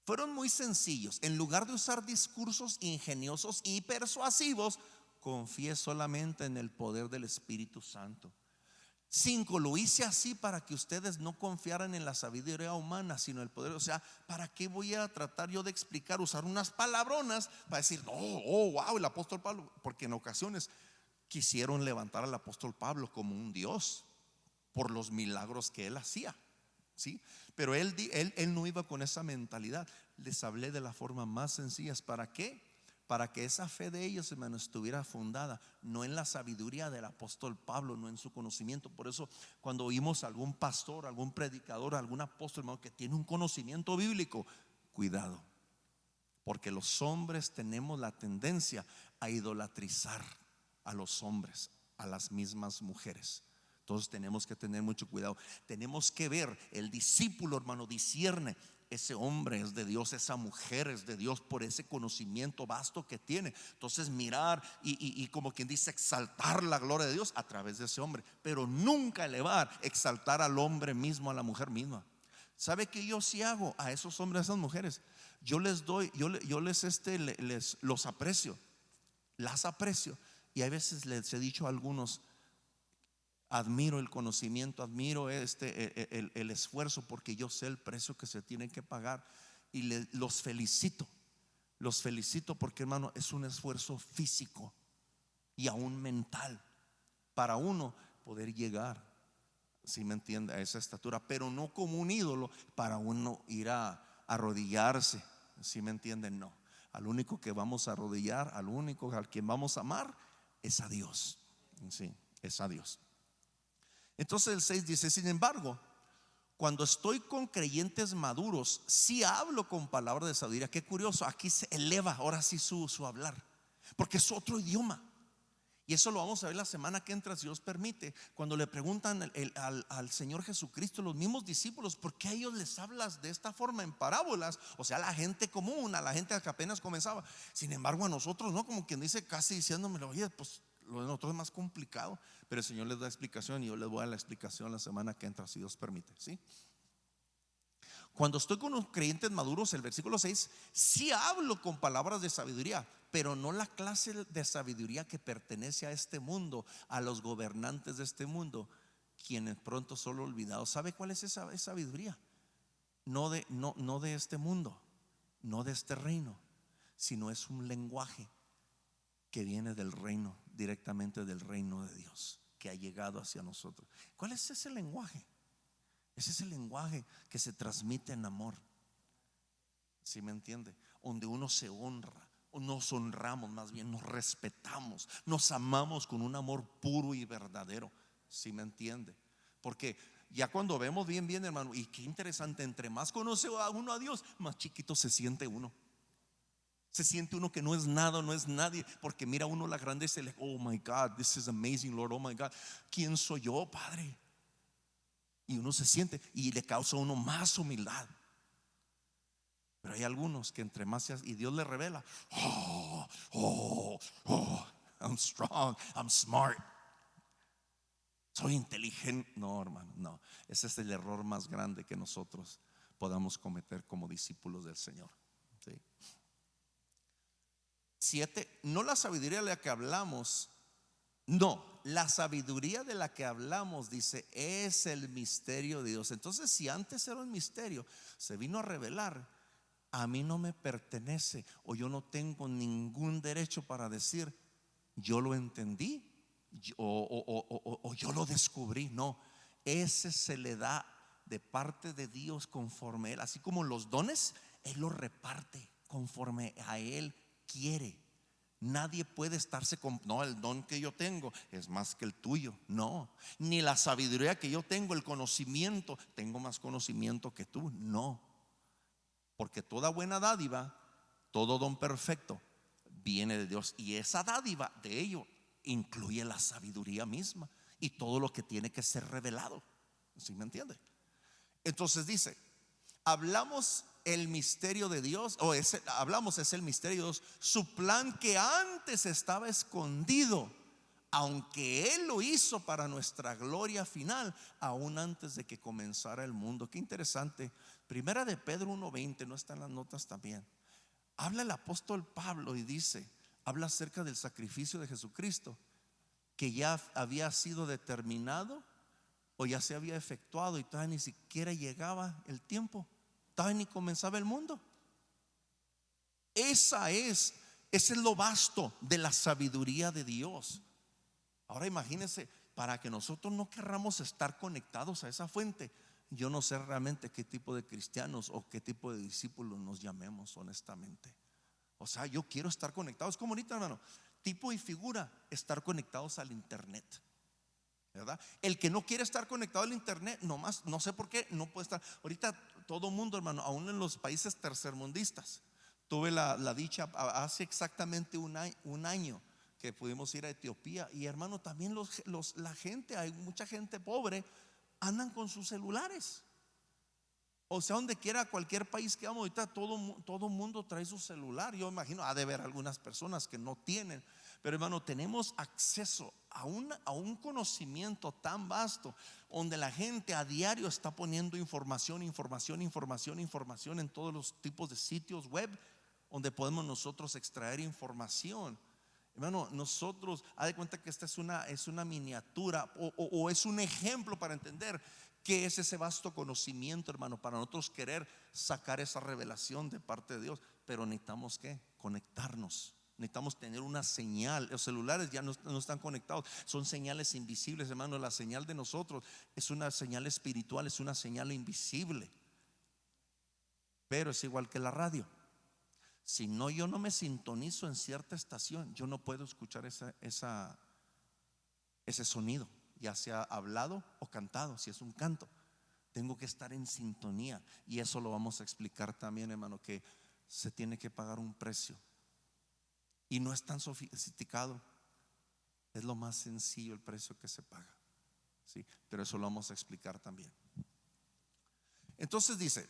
fueron muy sencillos. En lugar de usar discursos ingeniosos y persuasivos, confié solamente en el poder del Espíritu Santo. 5, lo hice así para que ustedes no confiaran en la sabiduría humana, sino el poder. O sea, ¿para qué voy a tratar yo de explicar, usar unas palabronas para decir, wow, el apóstol Pablo? Porque en ocasiones quisieron levantar al apóstol Pablo como un Dios por los milagros que él hacía, ¿sí? Pero él no iba con esa mentalidad. Les hablé de la forma más sencilla. ¿Para qué? Para que esa fe de ellos, hermano, estuviera fundada no en la sabiduría del apóstol Pablo, no en su conocimiento. Por eso cuando oímos a algún pastor, algún predicador, algún apóstol, hermano, que tiene un conocimiento bíblico, cuidado, porque los hombres tenemos la tendencia a idolatrizar a los hombres, a las mismas mujeres. Entonces tenemos que tener mucho cuidado. Tenemos que ver, el discípulo, hermano, discierne: ese hombre es de Dios, esa mujer es de Dios, por ese conocimiento vasto que tiene. Entonces mirar y como quien dice, exaltar la gloria de Dios a través de ese hombre, pero nunca elevar, exaltar al hombre mismo, a la mujer misma. ¿Sabe qué yo sí hago a esos hombres, a esas mujeres? Yo les doy, los aprecio, las aprecio. Y a veces les he dicho a algunos: admiro el conocimiento, admiro el esfuerzo, porque yo sé el precio que se tiene que pagar. Y los felicito porque, hermano, es un esfuerzo físico y aún mental para uno poder llegar, si me entiende, a esa estatura, pero no como un ídolo para uno ir a arrodillarse, si me entienden. No, al único que vamos a arrodillar, al único al quien vamos a amar, es a Dios, sí, es a Dios. Entonces el 6 dice: sin embargo, cuando estoy con creyentes maduros, sí hablo con palabras de sabiduría. Qué curioso, aquí se eleva ahora sí su hablar, porque es otro idioma. Y eso lo vamos a ver la semana que entra, si Dios permite, cuando le preguntan al Señor Jesucristo, los mismos discípulos, ¿por qué a ellos les hablas de esta forma en parábolas? O sea, a la gente común, a la gente que apenas comenzaba. Sin embargo, a nosotros, ¿no? Como quien dice, casi diciéndome, oye, pues lo de nosotros es más complicado. Pero el Señor les da explicación y yo les voy a dar la explicación la semana que entra, si Dios permite, ¿sí? Cuando estoy con los creyentes maduros, el versículo 6, sí hablo con palabras de sabiduría, pero no la clase de sabiduría que pertenece a este mundo, a los gobernantes de este mundo, quienes pronto son olvidados. ¿Sabe cuál es esa sabiduría? No de este mundo, no de este reino, sino es un lenguaje que viene del reino, directamente del reino de Dios, que ha llegado hacia nosotros. ¿Cuál es ese lenguaje? Ese es el lenguaje que se transmite en amor. ¿Sí me entiende? Donde uno se honra, o nos honramos, más bien nos respetamos, nos amamos con un amor puro y verdadero. ¿Sí me entiende? Porque ya cuando vemos bien, hermano, y qué interesante, entre más conoce a uno a Dios, más chiquito se siente uno. Se siente uno que no es nada, no es nadie, porque mira uno la grandeza y oh my God, this is amazing, Lord, oh my God, ¿quién soy yo, Padre? Y uno se siente y le causa a uno más humildad. Pero hay algunos que entre más y Dios le revela, I'm strong, I'm smart, soy inteligente. No, hermano, no. Ese es el error más grande que nosotros podamos cometer como discípulos del Señor. ¿Sí? 7, no la sabiduría de la que hablamos. No, la sabiduría de la que hablamos, dice, es el misterio de Dios. Entonces, si antes era un misterio, se vino a revelar, a mí no me pertenece, o yo no tengo ningún derecho para decir, yo lo entendí, o yo lo descubrí. No, ese se le da de parte de Dios conforme Él, así como los dones, Él los reparte conforme a Él quiere. Nadie puede estarse con, no, el don que yo tengo es más que el tuyo. No, ni la sabiduría que yo tengo, el conocimiento, tengo más conocimiento que tú. No, porque toda buena dádiva, todo don perfecto viene de Dios. Y esa dádiva de ello incluye la sabiduría misma y todo lo que tiene que ser revelado. ¿Sí me entiende? Entonces dice, hablamos el misterio de Dios, hablamos es el misterio de Dios, su plan que antes estaba escondido, aunque Él lo hizo para nuestra gloria final, aún antes de que comenzara el mundo. Qué interesante. Primera de Pedro 1:20, no está en las notas también. Habla el apóstol Pablo y dice, habla acerca del sacrificio de Jesucristo, que ya había sido determinado o ya se había efectuado y todavía ni siquiera llegaba el tiempo, todavía ni comenzaba el mundo. Ese es lo vasto de la sabiduría de Dios. Ahora imagínense, para que nosotros no querramos estar conectados a esa fuente, yo no sé realmente qué tipo de cristianos o qué tipo de discípulos nos llamemos, honestamente. O sea, yo quiero estar conectados, como ahorita, hermano, tipo y figura, estar conectados al internet, ¿verdad? El que no quiere estar conectado al internet, nomás, no sé por qué, no puede estar. Ahorita todo mundo, hermano, aún en los países tercermundistas, tuve la dicha hace exactamente un año que pudimos ir a Etiopía. Y hermano, también la gente, hay mucha gente pobre, andan con sus celulares. O sea, donde quiera, cualquier país que vamos, ahorita todo mundo trae su celular. Yo imagino, ha de haber algunas personas que no tienen. Pero hermano, tenemos acceso a un conocimiento tan vasto, donde la gente a diario está poniendo información en todos los tipos de sitios web, donde podemos nosotros extraer información. Hermano, nosotros, haz de cuenta que esta es una miniatura o es un ejemplo para entender qué es ese vasto conocimiento, hermano, para nosotros querer sacar esa revelación de parte de Dios. Pero necesitamos conectarnos. Necesitamos tener una señal. Los celulares ya no están conectados, son señales invisibles, hermano. La señal de nosotros es una señal espiritual, es una señal invisible. Pero es igual que la radio. Si no, yo no me sintonizo en cierta estación, yo no puedo escuchar ese sonido, ya sea hablado o cantado. Si es un canto, tengo que estar en sintonía. Y eso lo vamos a explicar también, hermano, que se tiene que pagar un precio. Y no es tan sofisticado. Es lo más sencillo el precio que se paga, ¿sí? Pero eso lo vamos a explicar también. Entonces dice: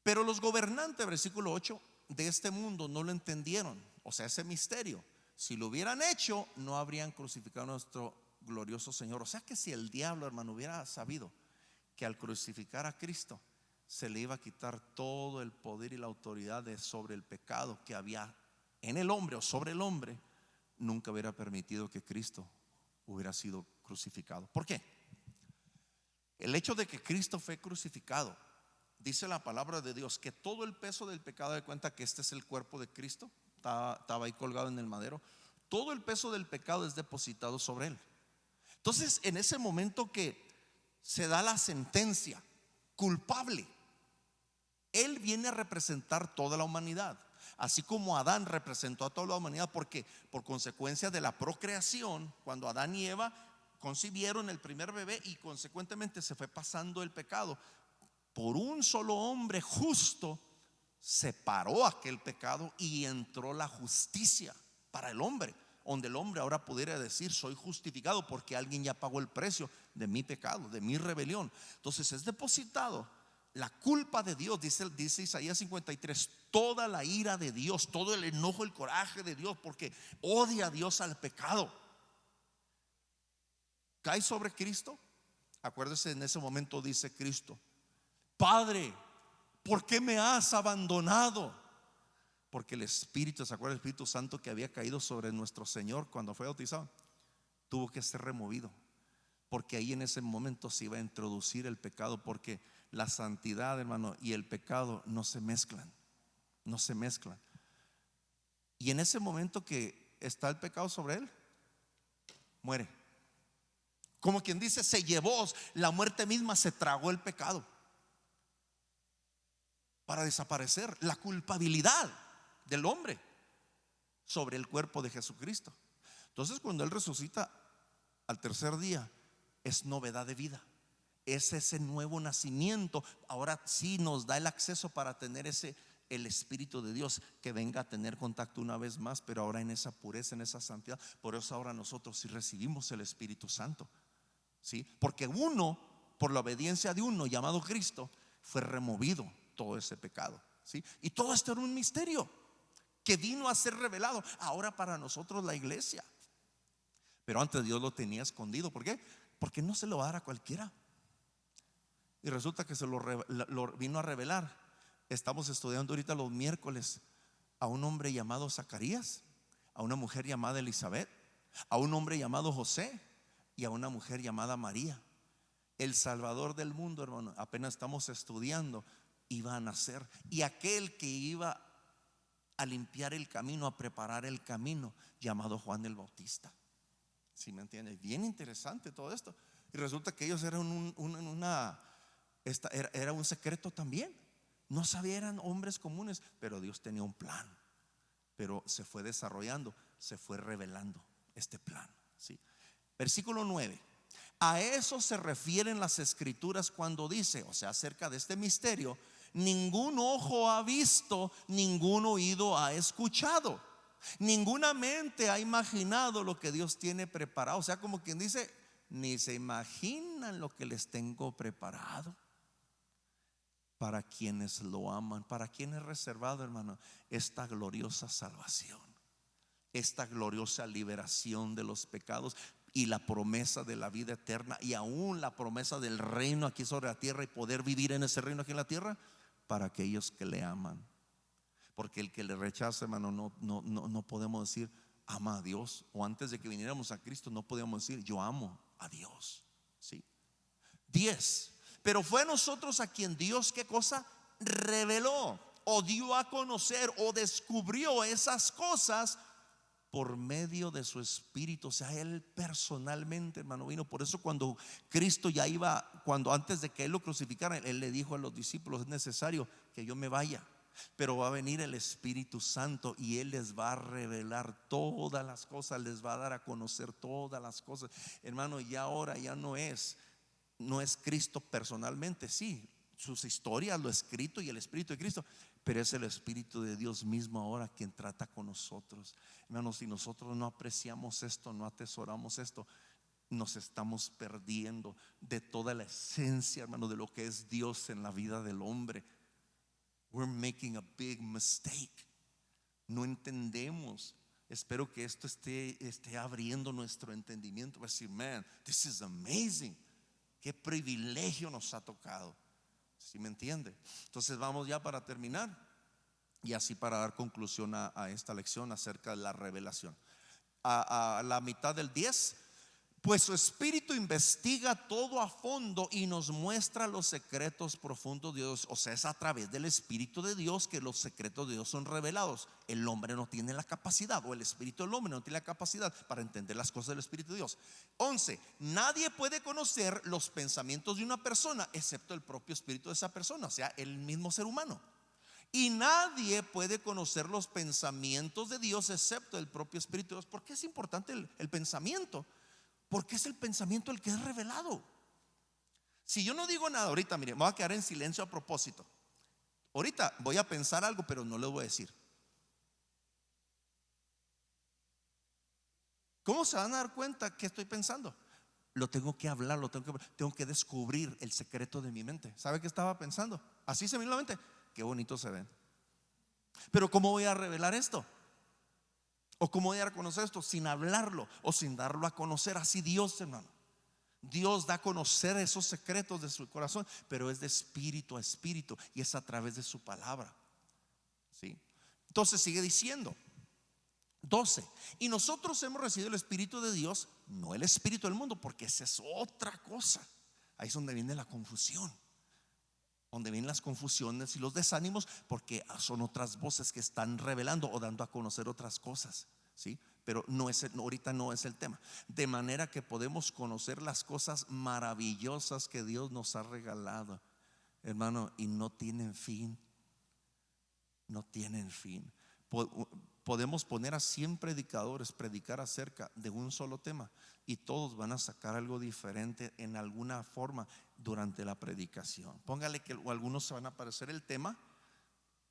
pero los gobernantes, versículo 8, de este mundo no lo entendieron, o sea, ese misterio. Si lo hubieran hecho, no habrían crucificado a nuestro glorioso Señor. O sea que si el diablo, hermano, hubiera sabido que al crucificar a Cristo se le iba a quitar todo el poder y la autoridad sobre el pecado que había en el hombre o sobre el hombre, nunca hubiera permitido que Cristo hubiera sido crucificado. ¿Por qué? El hecho de que Cristo fue crucificado, dice la palabra de Dios que todo el peso del pecado, de cuenta que este es el cuerpo de Cristo, estaba ahí colgado en el madero, todo el peso del pecado es depositado sobre él. Entonces, en ese momento que se da la sentencia culpable, él viene a representar toda la humanidad, así como Adán representó a toda la humanidad, porque por consecuencia de la procreación, cuando Adán y Eva concibieron el primer bebé y consecuentemente se fue pasando el pecado, por un solo hombre justo separó aquel pecado y entró la justicia para el hombre, donde el hombre ahora pudiera decir: soy justificado porque alguien ya pagó el precio de mi pecado, de mi rebelión. Entonces es depositado la culpa de Dios, dice Isaías 53, toda la ira de Dios, todo el enojo, el coraje de Dios, porque odia a Dios al pecado, cae sobre Cristo. Acuérdese, en ese momento dice Cristo: Padre, ¿por qué me has abandonado? Porque el Espíritu, ¿se acuerda? El Espíritu Santo que había caído sobre nuestro Señor cuando fue bautizado, tuvo que ser removido, porque ahí en ese momento se iba a introducir el pecado, porque la santidad, hermano, y el pecado no se mezclan, no se mezclan. Y en ese momento que está el pecado sobre él, muere. Como quien dice, se llevó, la muerte misma se tragó el pecado para desaparecer la culpabilidad del hombre sobre el cuerpo de Jesucristo. Entonces, cuando él resucita al tercer día, es novedad de vida, es ese nuevo nacimiento. Ahora sí nos da el acceso para tener el Espíritu de Dios que venga a tener contacto una vez más, pero ahora en esa pureza, en esa santidad. Por eso ahora nosotros sí recibimos el Espíritu Santo, ¿sí? Porque uno, por la obediencia de uno llamado Cristo, fue removido todo ese pecado, ¿sí? Y todo esto era un misterio que vino a ser revelado ahora para nosotros, la iglesia. Pero antes Dios lo tenía escondido. ¿Por qué? Porque no se lo va a dar a cualquiera. Y resulta que se lo vino a revelar. Estamos estudiando ahorita los miércoles a un hombre llamado Zacarías, a una mujer llamada Elizabeth, a un hombre llamado José y a una mujer llamada María. El Salvador del mundo, hermano, apenas estamos estudiando, iba a nacer. Y aquel que iba a limpiar el camino, a preparar el camino, llamado Juan el Bautista. ¿Sí me entiendes? Bien interesante todo esto. Y resulta que ellos eran era un secreto también. No sabían, eran hombres comunes, pero Dios tenía un plan. Pero se fue desarrollando, se fue revelando este plan, ¿sí? Versículo 9. A eso se refieren las escrituras cuando dice, o sea, acerca de este misterio: ningún ojo ha visto, ningún oído ha escuchado, ninguna mente ha imaginado lo que Dios tiene preparado. O sea, como quien dice, ni se imaginan lo que les tengo preparado para quienes lo aman. ¿Para quienes reservado, hermano? Esta gloriosa salvación, esta gloriosa liberación de los pecados y la promesa de la vida eterna, y aún la promesa del reino aquí sobre la tierra, y poder vivir en ese reino aquí en la tierra para aquellos que le aman. Porque el que le rechaza, hermano, no podemos decir ama a Dios. O antes de que viniéramos a Cristo no podíamos decir yo amo a Dios, ¿sí? 10. Pero fue a nosotros a quien Dios, ¿qué cosa? Reveló o dio a conocer o descubrió esas cosas por medio de su Espíritu. O sea, Él personalmente, hermano, vino. Por eso cuando Cristo ya iba, cuando antes de que Él lo crucificaran, Él le dijo a los discípulos: es necesario que yo me vaya, pero va a venir el Espíritu Santo y Él les va a revelar todas las cosas, les va a dar a conocer todas las cosas. Hermano, ya ahora ya no es Cristo personalmente, sí, sus historias, lo escrito y el Espíritu de Cristo, pero es el Espíritu de Dios mismo ahora quien trata con nosotros. Hermanos, si nosotros no apreciamos esto, no atesoramos esto, nos estamos perdiendo de toda la esencia, hermano, de lo que es Dios en la vida del hombre. We're making a big mistake. No entendemos. Espero que esto esté abriendo nuestro entendimiento. Va a decir, man, this is amazing. Qué privilegio nos ha tocado. ¿Sí me entiende? Entonces vamos ya para terminar y así para dar conclusión a esta lección acerca de la revelación. A la mitad del 10. Pues su Espíritu investiga todo a fondo y nos muestra los secretos profundos de Dios. O sea, es a través del Espíritu de Dios que los secretos de Dios son revelados. El hombre no tiene la capacidad, o el Espíritu del hombre no tiene la capacidad para entender las cosas del Espíritu de Dios. 11. Nadie puede conocer los pensamientos de una persona excepto el propio Espíritu de esa persona, o sea, el mismo ser humano. Y nadie puede conocer los pensamientos de Dios excepto el propio Espíritu de Dios. ¿Por qué es importante el pensamiento? Porque es el pensamiento el que es revelado. Si yo no digo nada ahorita, mire, me voy a quedar en silencio a propósito. Ahorita voy a pensar algo, pero no les voy a decir. ¿Cómo se van a dar cuenta que estoy pensando? Lo tengo que hablar, tengo que descubrir el secreto de mi mente. ¿Sabe qué estaba pensando? Así se me vino a la mente. Qué bonito se ven. Pero ¿cómo voy a revelar esto? ¿O cómo voy a reconocer esto? Sin hablarlo o sin darlo a conocer. Así Dios, hermano. Dios da a conocer esos secretos de su corazón, pero es de espíritu a espíritu y es a través de su palabra. ¿Sí? Entonces sigue diciendo 12. Y nosotros hemos recibido el Espíritu de Dios, no el espíritu del mundo, porque esa es otra cosa. Ahí es donde viene la confusión, donde vienen las confusiones y los desánimos, porque son otras voces que están revelando o dando a conocer otras cosas. ¿Sí? Pero ahorita no es el tema. De manera que podemos conocer las cosas maravillosas que Dios nos ha regalado, hermano, y no tienen fin. No tienen fin. Podemos poner a 100 predicadores predicar acerca de un solo tema y todos van a sacar algo diferente en alguna forma durante la predicación. Póngale que algunos se van a parecer el tema,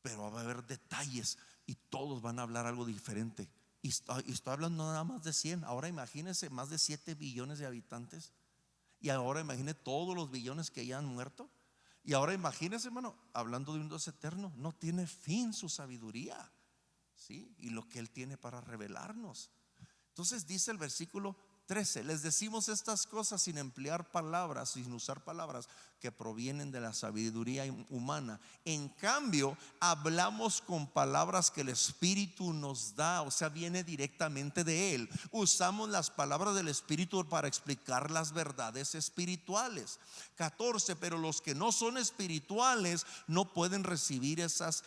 pero va a haber detalles y todos van a hablar algo diferente. Y estoy hablando nada más de 100. Ahora imagínense más de 7 billones de habitantes. Y ahora imagínense todos los billones que ya han muerto. Y ahora imagínense, hermano, hablando de un Dios eterno. No tiene fin su sabiduría, ¿sí? Y lo que Él tiene para revelarnos. Entonces dice el versículo 13: les decimos estas cosas sin emplear palabras, sin usar palabras que provienen de la sabiduría humana. En cambio, hablamos con palabras que el Espíritu nos da, o sea, viene directamente de Él. Usamos las palabras del Espíritu para explicar las verdades espirituales. 14. Pero los que no son espirituales no pueden recibir esas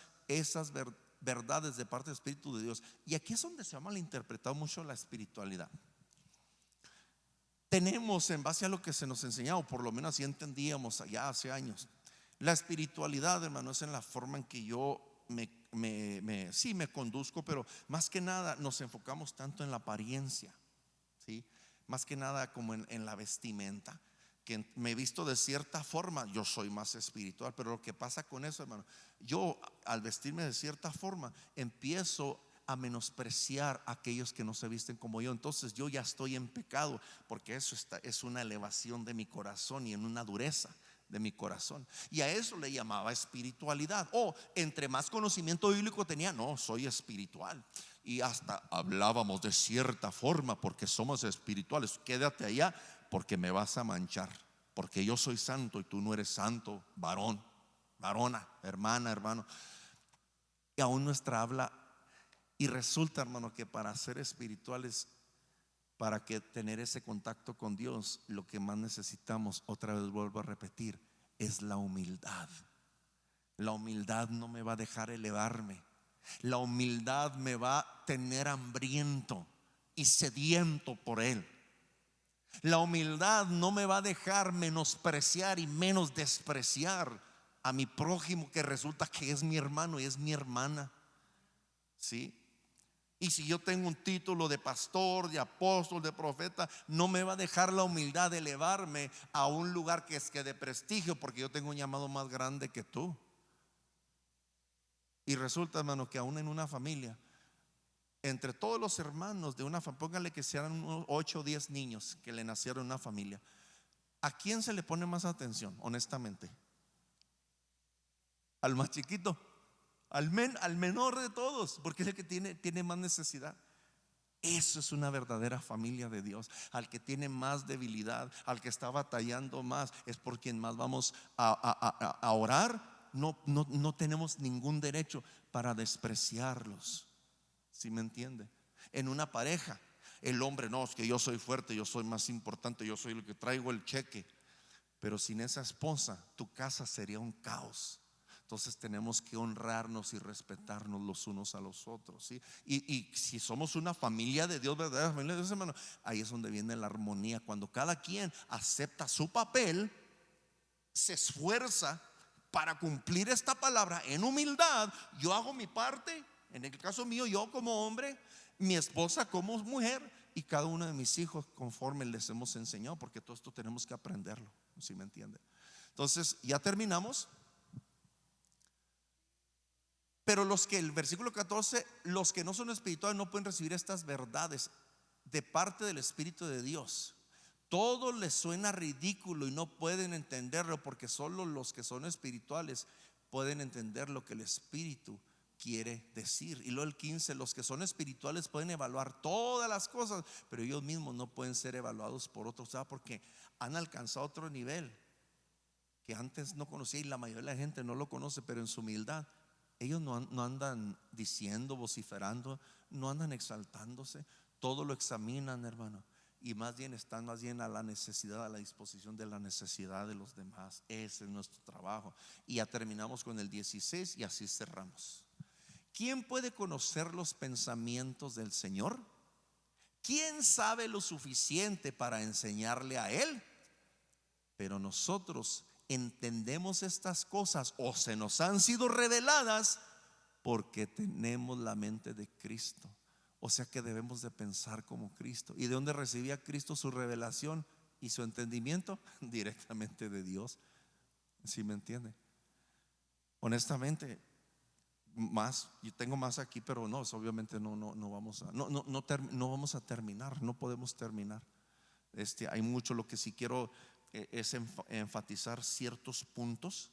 verdades de parte del Espíritu de Dios. Y aquí es donde se ha malinterpretado mucho la espiritualidad. Tenemos, en base a lo que se nos enseñaba, o por lo menos así entendíamos allá hace años, la espiritualidad, hermano, es en la forma en que yo sí me conduzco, pero más que nada nos enfocamos tanto en la apariencia, ¿sí? Más que nada como en la vestimenta, que me he visto de cierta forma, yo soy más espiritual. Pero lo que pasa con eso, hermano, yo al vestirme de cierta forma empiezo a menospreciar a aquellos que no se visten como yo. Entonces yo ya estoy en pecado, porque eso es una elevación de mi corazón y en una dureza de mi corazón. Y a eso le llamaba espiritualidad. O entre más conocimiento bíblico tenía, no, soy espiritual. Y hasta hablábamos de cierta forma porque somos espirituales. Quédate allá porque me vas a manchar, porque yo soy santo y tú no eres santo, varón, varona, hermana, hermano. Y aún nuestra habla. Y resulta, hermano, que para ser espirituales, para que tener ese contacto con Dios, lo que más necesitamos, otra vez vuelvo a repetir, es la humildad. La humildad no me va a dejar elevarme. La humildad me va a tener hambriento y sediento por Él. La humildad no me va a dejar menospreciar y menos despreciar a mi prójimo, que resulta que es mi hermano y es mi hermana, ¿sí? Y si yo tengo un título de pastor, de apóstol, de profeta, no me va a dejar la humildad de elevarme a un lugar que es que de prestigio, porque yo tengo un llamado más grande que tú. Y resulta, hermano, que aún en una familia, entre todos los hermanos de una familia, póngale que sean unos 8 o 10 niños que le nacieron en una familia, ¿a quién se le pone más atención, honestamente? Al más chiquito, al menor de todos, porque es el que tiene más necesidad. Eso es una verdadera familia de Dios. Al que tiene más debilidad, al que está batallando más, es por quien más vamos a orar. No tenemos ningún derecho para despreciarlos. ¿Sí me entiende? En una pareja, el hombre, no, es que yo soy fuerte, yo soy más importante, yo soy el que traigo el cheque. Pero sin esa esposa, tu casa sería un caos. Entonces tenemos que honrarnos y respetarnos los unos a los otros, ¿sí? Y si somos una familia de Dios, verdadera familia de Dios, hermano, ahí es donde viene la armonía. Cuando cada quien acepta su papel, se esfuerza para cumplir esta palabra en humildad. Yo hago mi parte, en el caso mío, yo como hombre, mi esposa como mujer, y cada uno de mis hijos conforme les hemos enseñado, porque todo esto tenemos que aprenderlo, ¿sí me entiende? Entonces ya terminamos. Pero el versículo 14, los que no son espirituales no pueden recibir estas verdades de parte del Espíritu de Dios. Todo les suena ridículo y no pueden entenderlo, porque solo los que son espirituales pueden entender lo que el Espíritu quiere decir. Y luego el 15, los que son espirituales pueden evaluar todas las cosas, pero ellos mismos no pueden ser evaluados por otros, ¿sabes? Porque han alcanzado otro nivel que antes no conocía, y la mayoría de la gente no lo conoce, pero en su humildad ellos no andan diciendo, vociferando, no andan exaltándose, todo lo examinan, hermano, y están más bien a la necesidad, a la disposición de la necesidad de los demás. Ese es nuestro trabajo. Y ya terminamos con el 16 y así cerramos. ¿Quién puede conocer los pensamientos del Señor? ¿Quién sabe lo suficiente para enseñarle a Él? Pero nosotros entendemos estas cosas, o se nos han sido reveladas, porque tenemos la mente de Cristo. O sea que debemos de pensar como Cristo. ¿Y de dónde recibía Cristo su revelación y su entendimiento? Directamente de Dios. ¿Sí me entiende? Honestamente, yo tengo más aquí, pero no, obviamente no vamos a terminar, no podemos terminar. Hay mucho. Lo que sí quiero es enfatizar ciertos puntos.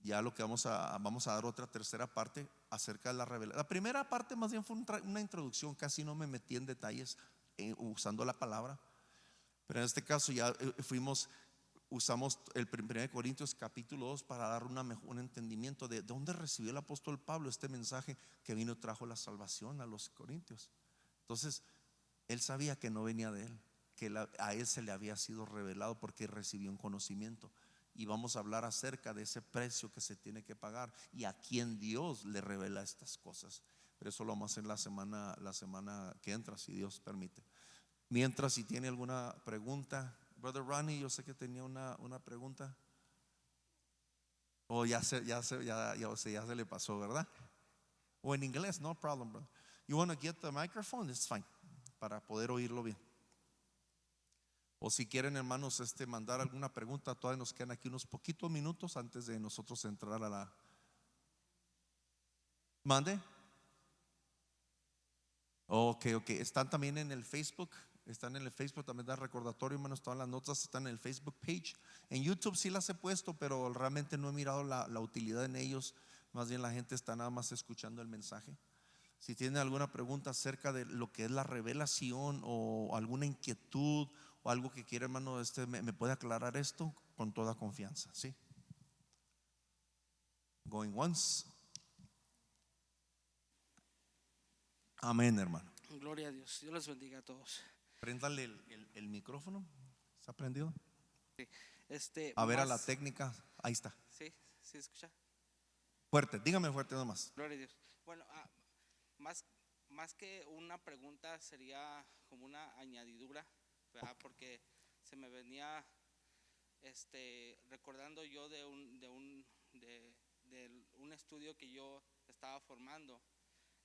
Ya lo que vamos a dar otra tercera parte acerca de la revelación. La primera parte más bien fue una introducción, casi no me metí en detalles usando la palabra, pero en este caso ya usamos el 1 Corintios capítulo 2 para dar un entendimiento de dónde recibió el apóstol Pablo este mensaje que vino y trajo la salvación a los corintios. Entonces él sabía que no venía de él, que a él se le había sido revelado porque recibió un conocimiento. Y vamos a hablar acerca de ese precio que se tiene que pagar y a quién Dios le revela estas cosas. Pero eso lo vamos a hacer la semana que entra, si Dios permite. Mientras, si tiene alguna pregunta, Brother Ronnie, yo sé que tenía una pregunta. O ya se le pasó, ¿verdad? O en inglés, no problem, brother. You want to get the microphone? It's fine, para poder oírlo bien. O si quieren, hermanos, mandar alguna pregunta, todavía nos quedan aquí unos poquitos minutos antes de nosotros entrar a la. ¿Mande? Ok. Están también en el Facebook. Están en el Facebook, también da recordatorio, hermanos. Todas las notas están en el Facebook page. En YouTube sí las he puesto, pero realmente no he mirado la utilidad en ellos. Más bien la gente está nada más escuchando el mensaje. Si tienen alguna pregunta acerca de lo que es la revelación, o alguna inquietud, o algo que quiere, hermano, me puede aclarar esto con toda confianza, ¿sí? Going once. Amén, hermano. Gloria a Dios. Dios les bendiga a todos. Préndale el micrófono. ¿Está prendido? Sí. A ver, a la técnica. Ahí está. Sí, sí escucha. Fuerte, dígame fuerte nomás. Gloria a Dios. Bueno, más que una pregunta sería como una añadidura, ¿verdad? Porque se me venía recordando yo de un estudio que yo estaba formando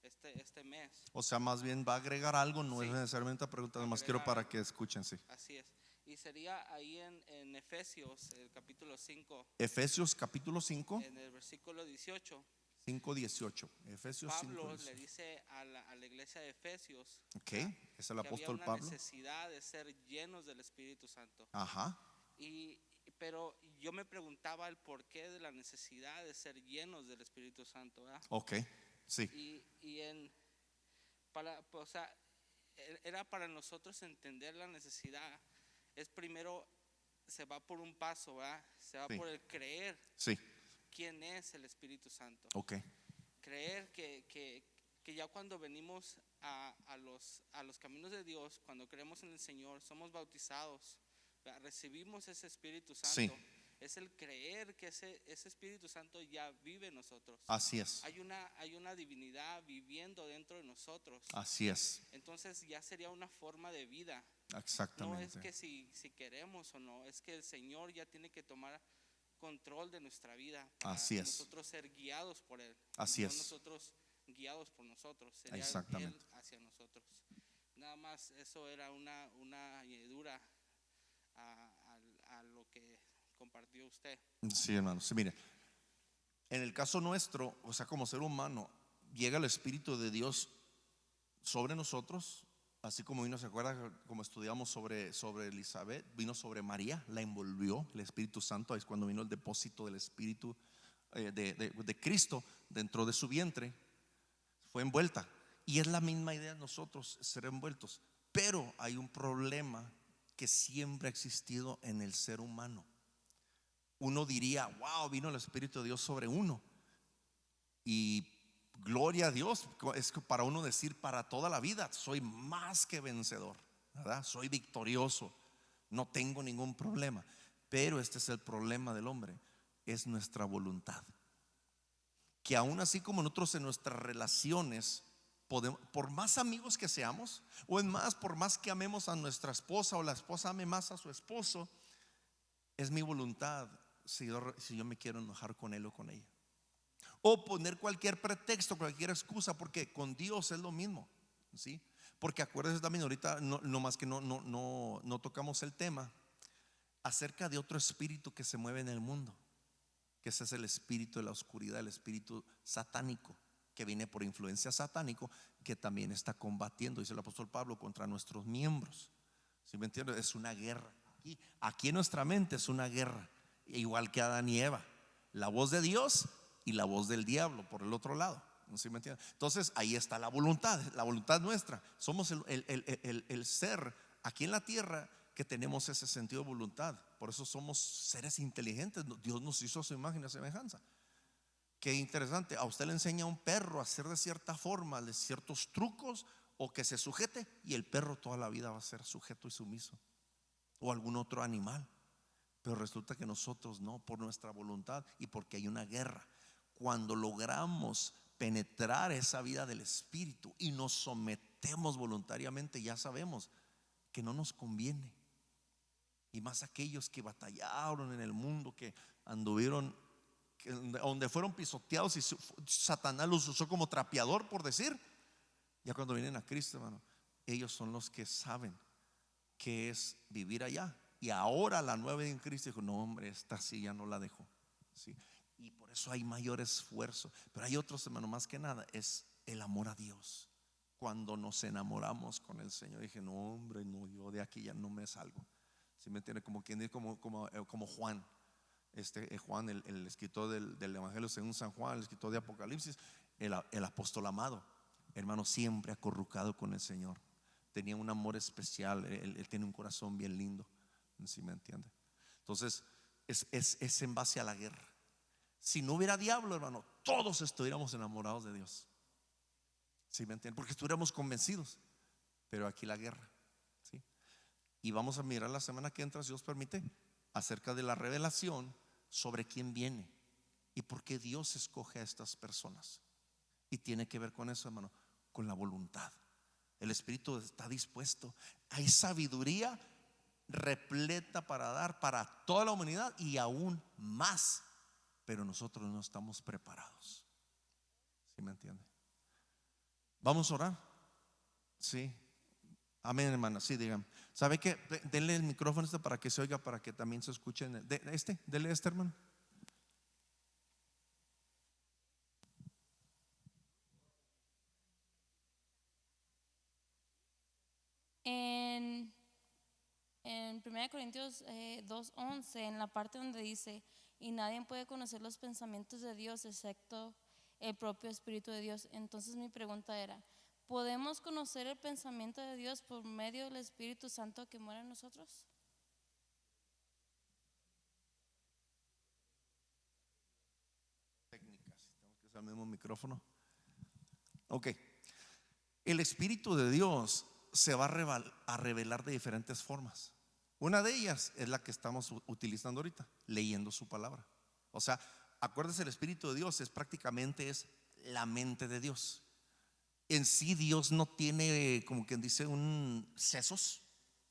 este mes. O sea, más bien va a agregar algo, no Sí, es necesariamente una pregunta, nomás quiero para que escuchen, sí. Así es. Y sería ahí en Efesios, el capítulo 5. Efesios capítulo 5. En el versículo 18 5:18. Efesios Pablo 5:18. le dice a la iglesia de Efesios Ok, es el que había apóstol una Pablo. necesidad de ser llenos del Espíritu Santo. Ajá. Pero yo me preguntaba el porqué de la necesidad de ser llenos del Espíritu Santo, ¿verdad? Ok, sí. O sea, era para nosotros entender la necesidad. Es primero, se va por un paso, ¿verdad? Se va Sí. por el creer Sí. quién es el Espíritu Santo. Ok. Creer que ya cuando venimos a los caminos de Dios, cuando creemos en el Señor, somos bautizados, ¿verdad? Recibimos ese Espíritu Santo. Sí. Es el creer que ese Espíritu Santo ya vive en nosotros. Así es. Hay una divinidad viviendo dentro de nosotros. Así es. Entonces ya sería una forma de vida. Exactamente. No es que si queremos o no, es que el Señor ya tiene que tomar control de nuestra vida para Así es. nosotros ser guiados por Él. Así no es. nosotros guiados por nosotros. Sería Exactamente. Él hacia nosotros. Nada más eso era una añadidura a lo que compartió usted. Sí, hermano. Sí, mire, en el caso nuestro, o sea, como ser humano, llega el Espíritu de Dios sobre nosotros, así como vino, ¿se acuerda? Como estudiamos sobre Elizabeth, vino sobre María, la envolvió el Espíritu Santo. Ahí es cuando vino el depósito del Espíritu de Cristo dentro de su vientre. Fue envuelta. Y es la misma idea de nosotros, ser envueltos. Pero hay un problema que siempre ha existido en el ser humano. Uno diría, wow, vino el Espíritu de Dios sobre uno. Y gloria a Dios, es para uno decir para toda la vida, soy más que vencedor, ¿verdad? Soy victorioso, no tengo ningún problema. Pero este es el problema del hombre, es nuestra voluntad. Que aún así como nosotros en nuestras relaciones podemos, por más amigos que seamos, o en más, por más que amemos a nuestra esposa o la esposa ame más a su esposo, es mi voluntad si yo me quiero enojar con él o con ella, o poner cualquier pretexto, cualquier excusa, porque con Dios es lo mismo, ¿sí? Porque acuérdense también ahorita, no más que no tocamos el tema acerca de otro espíritu que se mueve en el mundo, que ese es el espíritu de la oscuridad, el espíritu satánico, que viene por influencia satánico, que también está combatiendo, dice el apóstol Pablo, contra nuestros miembros. ¿Sí me entiendes? Es una guerra. Aquí en nuestra mente es una guerra, igual que Adán y Eva, la voz de Dios y la voz del diablo por el otro lado. ¿Sí me entiendes? Entonces ahí está la voluntad nuestra. Somos el ser aquí en la tierra que tenemos ese sentido de voluntad. Por eso somos seres inteligentes. Dios nos hizo a su imagen y a semejanza. Qué interesante. A usted le enseña a un perro a hacer de cierta forma, de ciertos trucos, o que se sujete, y el perro toda la vida va a ser sujeto y sumiso, o algún otro animal. Pero resulta que nosotros no, por nuestra voluntad y porque hay una guerra. Cuando logramos penetrar esa vida del espíritu y nos sometemos voluntariamente, ya sabemos que no nos conviene. Y más aquellos que batallaron en el mundo, que anduvieron, donde fueron pisoteados y Satanás los usó como trapeador, por decir. Ya cuando vienen a Cristo, hermano, ellos son los que saben qué es vivir allá. Y ahora la nueva en Cristo dijo, no hombre, esta sí ya no la dejo, ¿sí? Y por eso hay mayor esfuerzo. Pero hay otros, hermano, más que nada es el amor a Dios. Cuando nos enamoramos con el Señor, dije, no hombre, no, yo de aquí ya no me salgo. ¿Sí me entiende? Como quien dice, como Juan, Juan, el escritor del Evangelio según San Juan, el escritor de Apocalipsis, el apóstol amado, hermano, siempre acurrucado con el Señor. Tenía un amor especial, él tiene un corazón bien lindo. ¿Sí me entiende? Entonces es en base a la guerra. Si no hubiera diablo, hermano, todos estuviéramos enamorados de Dios. ¿Sí me entiende? Porque estuviéramos convencidos. Pero aquí la guerra, ¿sí? Y vamos a mirar la semana que entra, si Dios permite, acerca de la revelación sobre quién viene y por qué Dios escoge a estas personas. Y tiene que ver con eso, hermano, con la voluntad. El Espíritu está dispuesto. Hay sabiduría repleta para dar para toda la humanidad y aún más, pero nosotros no estamos preparados. ¿Sí me entiende? Vamos a orar. Sí. Amén, hermana. Sí, digan. ¿Sabe qué? Denle el micrófono para que se oiga, para que también se escuchen. Denle hermano. En, en 1 Corintios 2:11, en la parte donde dice, y nadie puede conocer los pensamientos de Dios excepto el propio Espíritu de Dios. Entonces mi pregunta era, ¿podemos conocer el pensamiento de Dios por medio del Espíritu Santo que mora en nosotros? Técnicas, tenemos que usar el mismo micrófono. Ok, el Espíritu de Dios se va a revelar de diferentes formas. Una de ellas es la que estamos utilizando ahorita, leyendo su palabra. O sea, acuérdese, el Espíritu de Dios es prácticamente es la mente de Dios. En sí Dios no tiene, como quien dice, un sesos.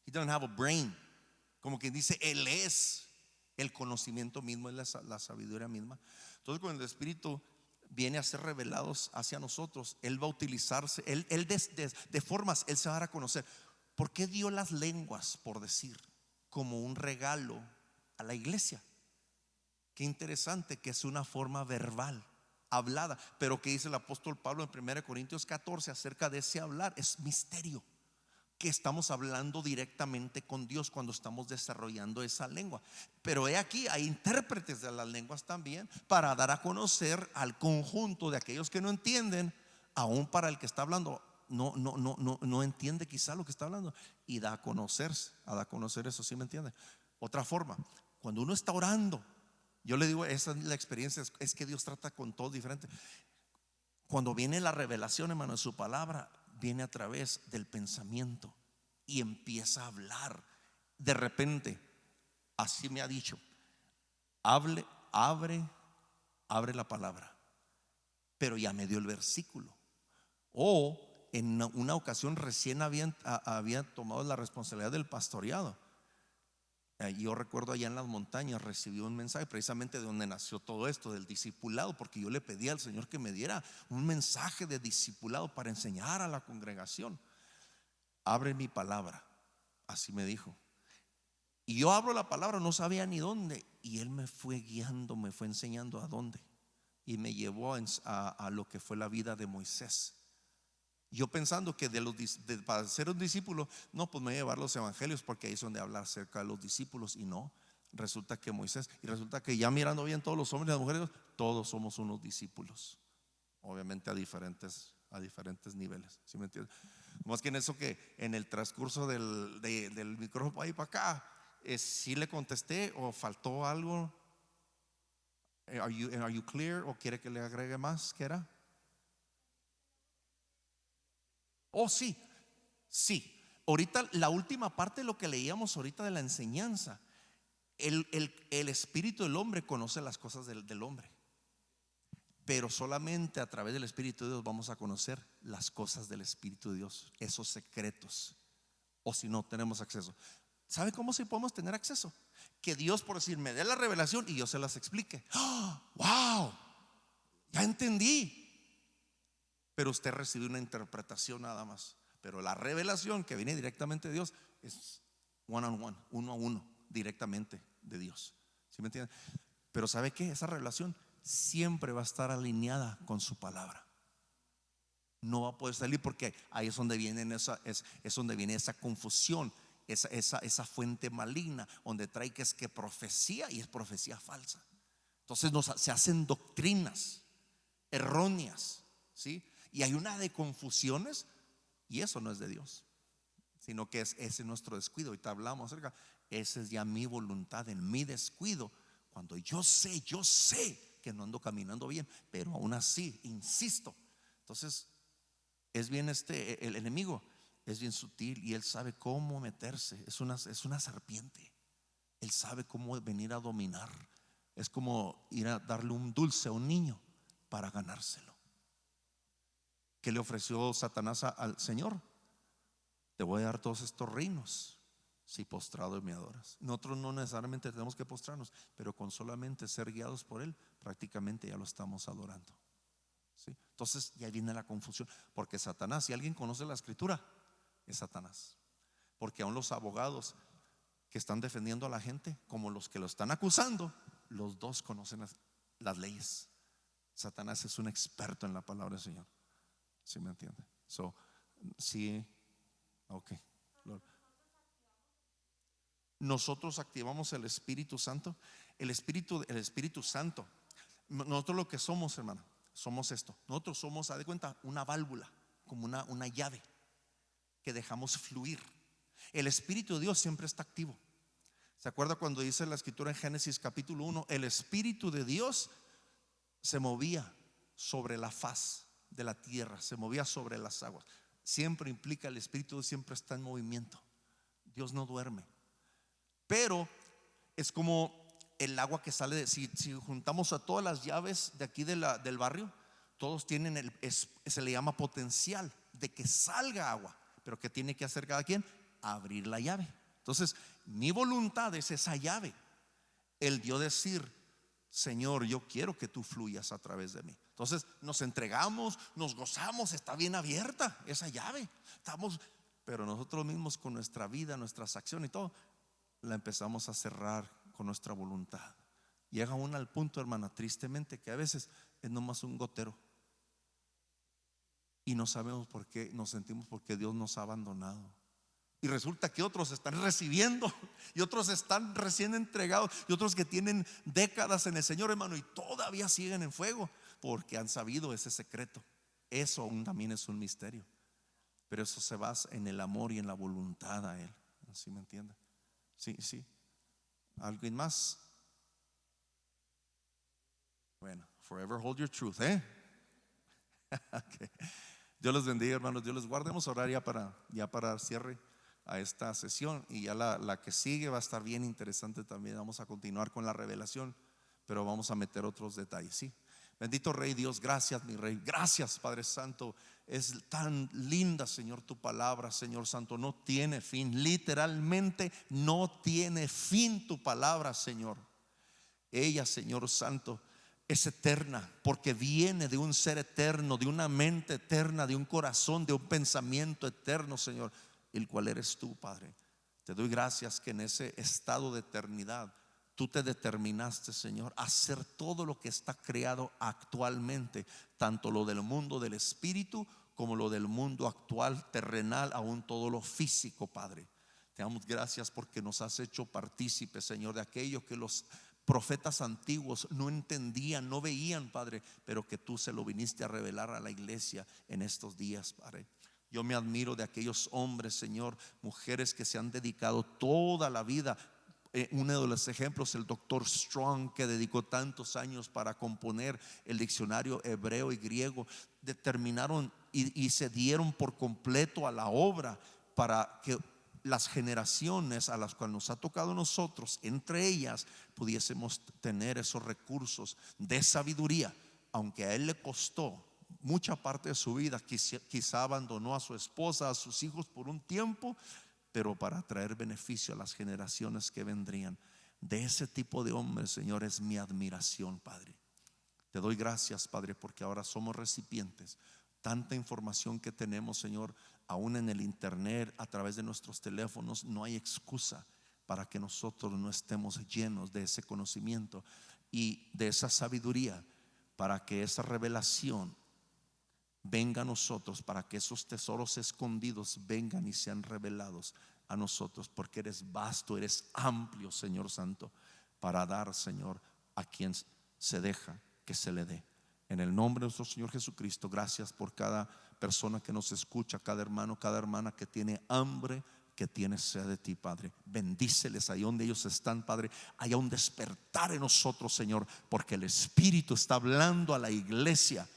He doesn't have a brain. Como quien dice, Él es el conocimiento mismo, es la sabiduría misma. Entonces cuando el Espíritu viene a ser revelados hacia nosotros, Él va a utilizarse, Él de formas, Él se va a dar a conocer. ¿Por qué dio las lenguas, por decir, como un regalo a la iglesia? Qué interesante que es una forma verbal, hablada, pero que dice el apóstol Pablo en 1 Corintios 14 acerca de ese hablar, es misterio, que estamos hablando directamente con Dios cuando estamos desarrollando esa lengua. Pero he aquí, hay intérpretes de las lenguas también para dar a conocer al conjunto de aquellos que no entienden, aún para el que está hablando no entiende quizá lo que está hablando, y da a conocer eso, ¿sí me entiende? Otra forma, cuando uno está orando, yo le digo, esa es la experiencia, es que Dios trata con todos diferente. Cuando viene la revelación, hermano, de su palabra, viene a través del pensamiento y empieza a hablar. De repente, así me ha dicho, abre la palabra, pero ya me dio el versículo. O en una ocasión recién había tomado la responsabilidad del pastoreado. Yo recuerdo allá en las montañas recibí un mensaje precisamente de donde nació todo esto del discipulado, porque yo le pedí al Señor que me diera un mensaje de discipulado para enseñar a la congregación. Abre mi palabra, así me dijo. Y yo abro la palabra, no sabía ni dónde, y Él me fue guiando, me fue enseñando a dónde, y me llevó a lo que fue la vida de Moisés. Yo pensando que para ser un discípulo, no, pues me voy a llevar los evangelios porque ahí es donde hablar acerca de los discípulos. Y no, resulta que Moisés, y resulta que ya mirando bien todos los hombres y las mujeres, todos somos unos discípulos. Obviamente a diferentes niveles, ¿sí me entiendes? Más que en eso, que en el transcurso del micrófono para ahí para acá, si le contesté o faltó algo. Are you clear? ¿O quiere que le agregue más? ¿Qué era? Oh, sí, sí. Ahorita la última parte de lo que leíamos ahorita de la enseñanza, el espíritu del hombre conoce las cosas del hombre, pero solamente a través del Espíritu de Dios vamos a conocer las cosas del Espíritu de Dios, esos secretos. O si no tenemos acceso, ¿sabe cómo si podemos tener acceso? Que Dios, por decir, me dé la revelación y yo se las explique. ¡Oh, wow! Ya entendí. Pero usted recibe una interpretación nada más. Pero la revelación que viene directamente de Dios es one on one, uno a uno, directamente de Dios. ¿Sí me entiende? Pero ¿sabe qué? Esa revelación siempre va a estar alineada con su palabra. No va a poder salir, porque ahí es donde viene es donde viene esa confusión, esa fuente maligna, donde trae que es que profecía, y es profecía falsa. Entonces se hacen doctrinas erróneas, ¿sí? Y hay una de confusiones, y eso no es de Dios, sino que ese es nuestro descuido. Ahorita hablamos acerca, esa es ya mi voluntad, en mi descuido, cuando yo sé que no ando caminando bien, pero aún así insisto. Entonces es bien, el enemigo es bien sutil y él sabe cómo meterse. Es una serpiente. Él sabe cómo venir a dominar. Es como ir a darle un dulce a un niño para ganárselo. ¿Qué le ofreció Satanás al Señor? Te voy a dar todos estos reinos si postrado me adoras. Nosotros no necesariamente tenemos que postrarnos, pero con solamente ser guiados por Él, prácticamente ya lo estamos adorando, ¿sí? Entonces ya viene la confusión, porque Satanás, si alguien conoce la escritura, es Satanás. Porque aún los abogados que están defendiendo a la gente, como los que lo están acusando, los dos conocen las leyes. Satanás es un experto en la palabra del Señor. ¿Sí me entiende? Sí, ok, nosotros activamos el Espíritu Santo. El Espíritu Santo, nosotros lo que somos, hermano, somos esto. Nosotros somos, haz de cuenta, una válvula, como una llave que dejamos fluir. El Espíritu de Dios siempre está activo. ¿Se acuerda cuando dice la escritura en Génesis capítulo 1? El Espíritu de Dios se movía sobre la faz de la tierra, se movía sobre las aguas. Siempre implica, el Espíritu de Dios siempre está en movimiento. Dios no duerme. Pero es como el agua que sale si juntamos a todas las llaves de aquí del barrio, todos tienen se le llama potencial de que salga agua. Pero ¿qué tiene que hacer cada quien? Abrir la llave. Entonces mi voluntad es esa llave. El Dios decir: Señor, yo quiero que tú fluyas a través de mí. Entonces nos entregamos, nos gozamos, está bien abierta esa llave. Pero nosotros mismos, con nuestra vida, nuestras acciones y todo, la empezamos a cerrar con nuestra voluntad. Llega uno al punto, hermana, tristemente, que a veces es nomás un gotero y no sabemos por qué, nos sentimos porque Dios nos ha abandonado. Y resulta que otros están recibiendo y otros están recién entregados y otros que tienen décadas en el Señor, hermano, y todavía siguen en fuego porque han sabido ese secreto. Eso aún también es un misterio, pero eso se basa en el amor y en la voluntad a Él. ¿Sí me entiende? Sí. ¿Alguien más? Bueno, forever hold your truth, ¿eh? Okay. Dios los bendiga, hermanos. Dios les guarde. Vamos a orar ya para cierre a esta sesión. Y ya la que sigue va a estar bien interesante también. Vamos a continuar con la revelación, pero vamos a meter otros detalles, ¿sí? Bendito Rey Dios, gracias mi Rey. Gracias, Padre Santo. Es tan linda, Señor, tu palabra, Señor Santo. No tiene fin, literalmente no tiene fin tu palabra, Señor. Ella, Señor Santo, es eterna porque viene de un ser eterno, de una mente eterna, de un corazón, de un pensamiento eterno, Señor, el cual eres tú, Padre. Te doy gracias que en ese estado de eternidad tú te determinaste, Señor, a hacer todo lo que está creado actualmente, tanto lo del mundo del espíritu como lo del mundo actual terrenal, aún todo lo físico, Padre. Te damos gracias porque nos has hecho partícipes, Señor, de aquello que los profetas antiguos no entendían, no veían, Padre, pero que tú se lo viniste a revelar a la iglesia en estos días, Padre. Yo me admiro de aquellos hombres, Señor, mujeres que se han dedicado toda la vida. Uno de los ejemplos, el doctor Strong, que dedicó tantos años para componer el diccionario hebreo y griego, determinaron y se dieron por completo a la obra para que las generaciones a las cuales nos ha tocado a nosotros, entre ellas, pudiésemos tener esos recursos de sabiduría. Aunque a él le costó mucha parte de su vida, quizá abandonó a su esposa, a sus hijos por un tiempo, pero para traer beneficio a las generaciones que vendrían. De ese tipo de hombres, Señor, es mi admiración, Padre. Te doy gracias, Padre, porque ahora somos recipientes. Tanta información que tenemos, Señor, aún en el internet, a través de nuestros teléfonos, no hay excusa para que nosotros no estemos llenos de ese conocimiento y de esa sabiduría, para que esa revelación venga a nosotros, para que esos tesoros escondidos vengan y sean revelados a nosotros, porque eres vasto, eres amplio, Señor Santo, para dar, Señor, a quien se deja que se le dé. En el nombre de nuestro Señor Jesucristo, gracias por cada persona que nos escucha, cada hermano, cada hermana que tiene hambre, que tiene sed de ti, Padre. Bendíceles ahí donde ellos están, Padre. Haya un despertar en nosotros, Señor, porque el Espíritu está hablando a la iglesia,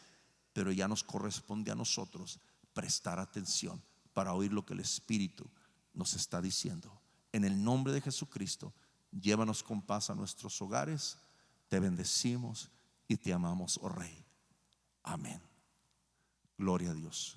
pero ya nos corresponde a nosotros prestar atención para oír lo que el Espíritu nos está diciendo. En el nombre de Jesucristo, llévanos con paz a nuestros hogares. Te bendecimos y te amamos, oh Rey. Amén. Gloria a Dios.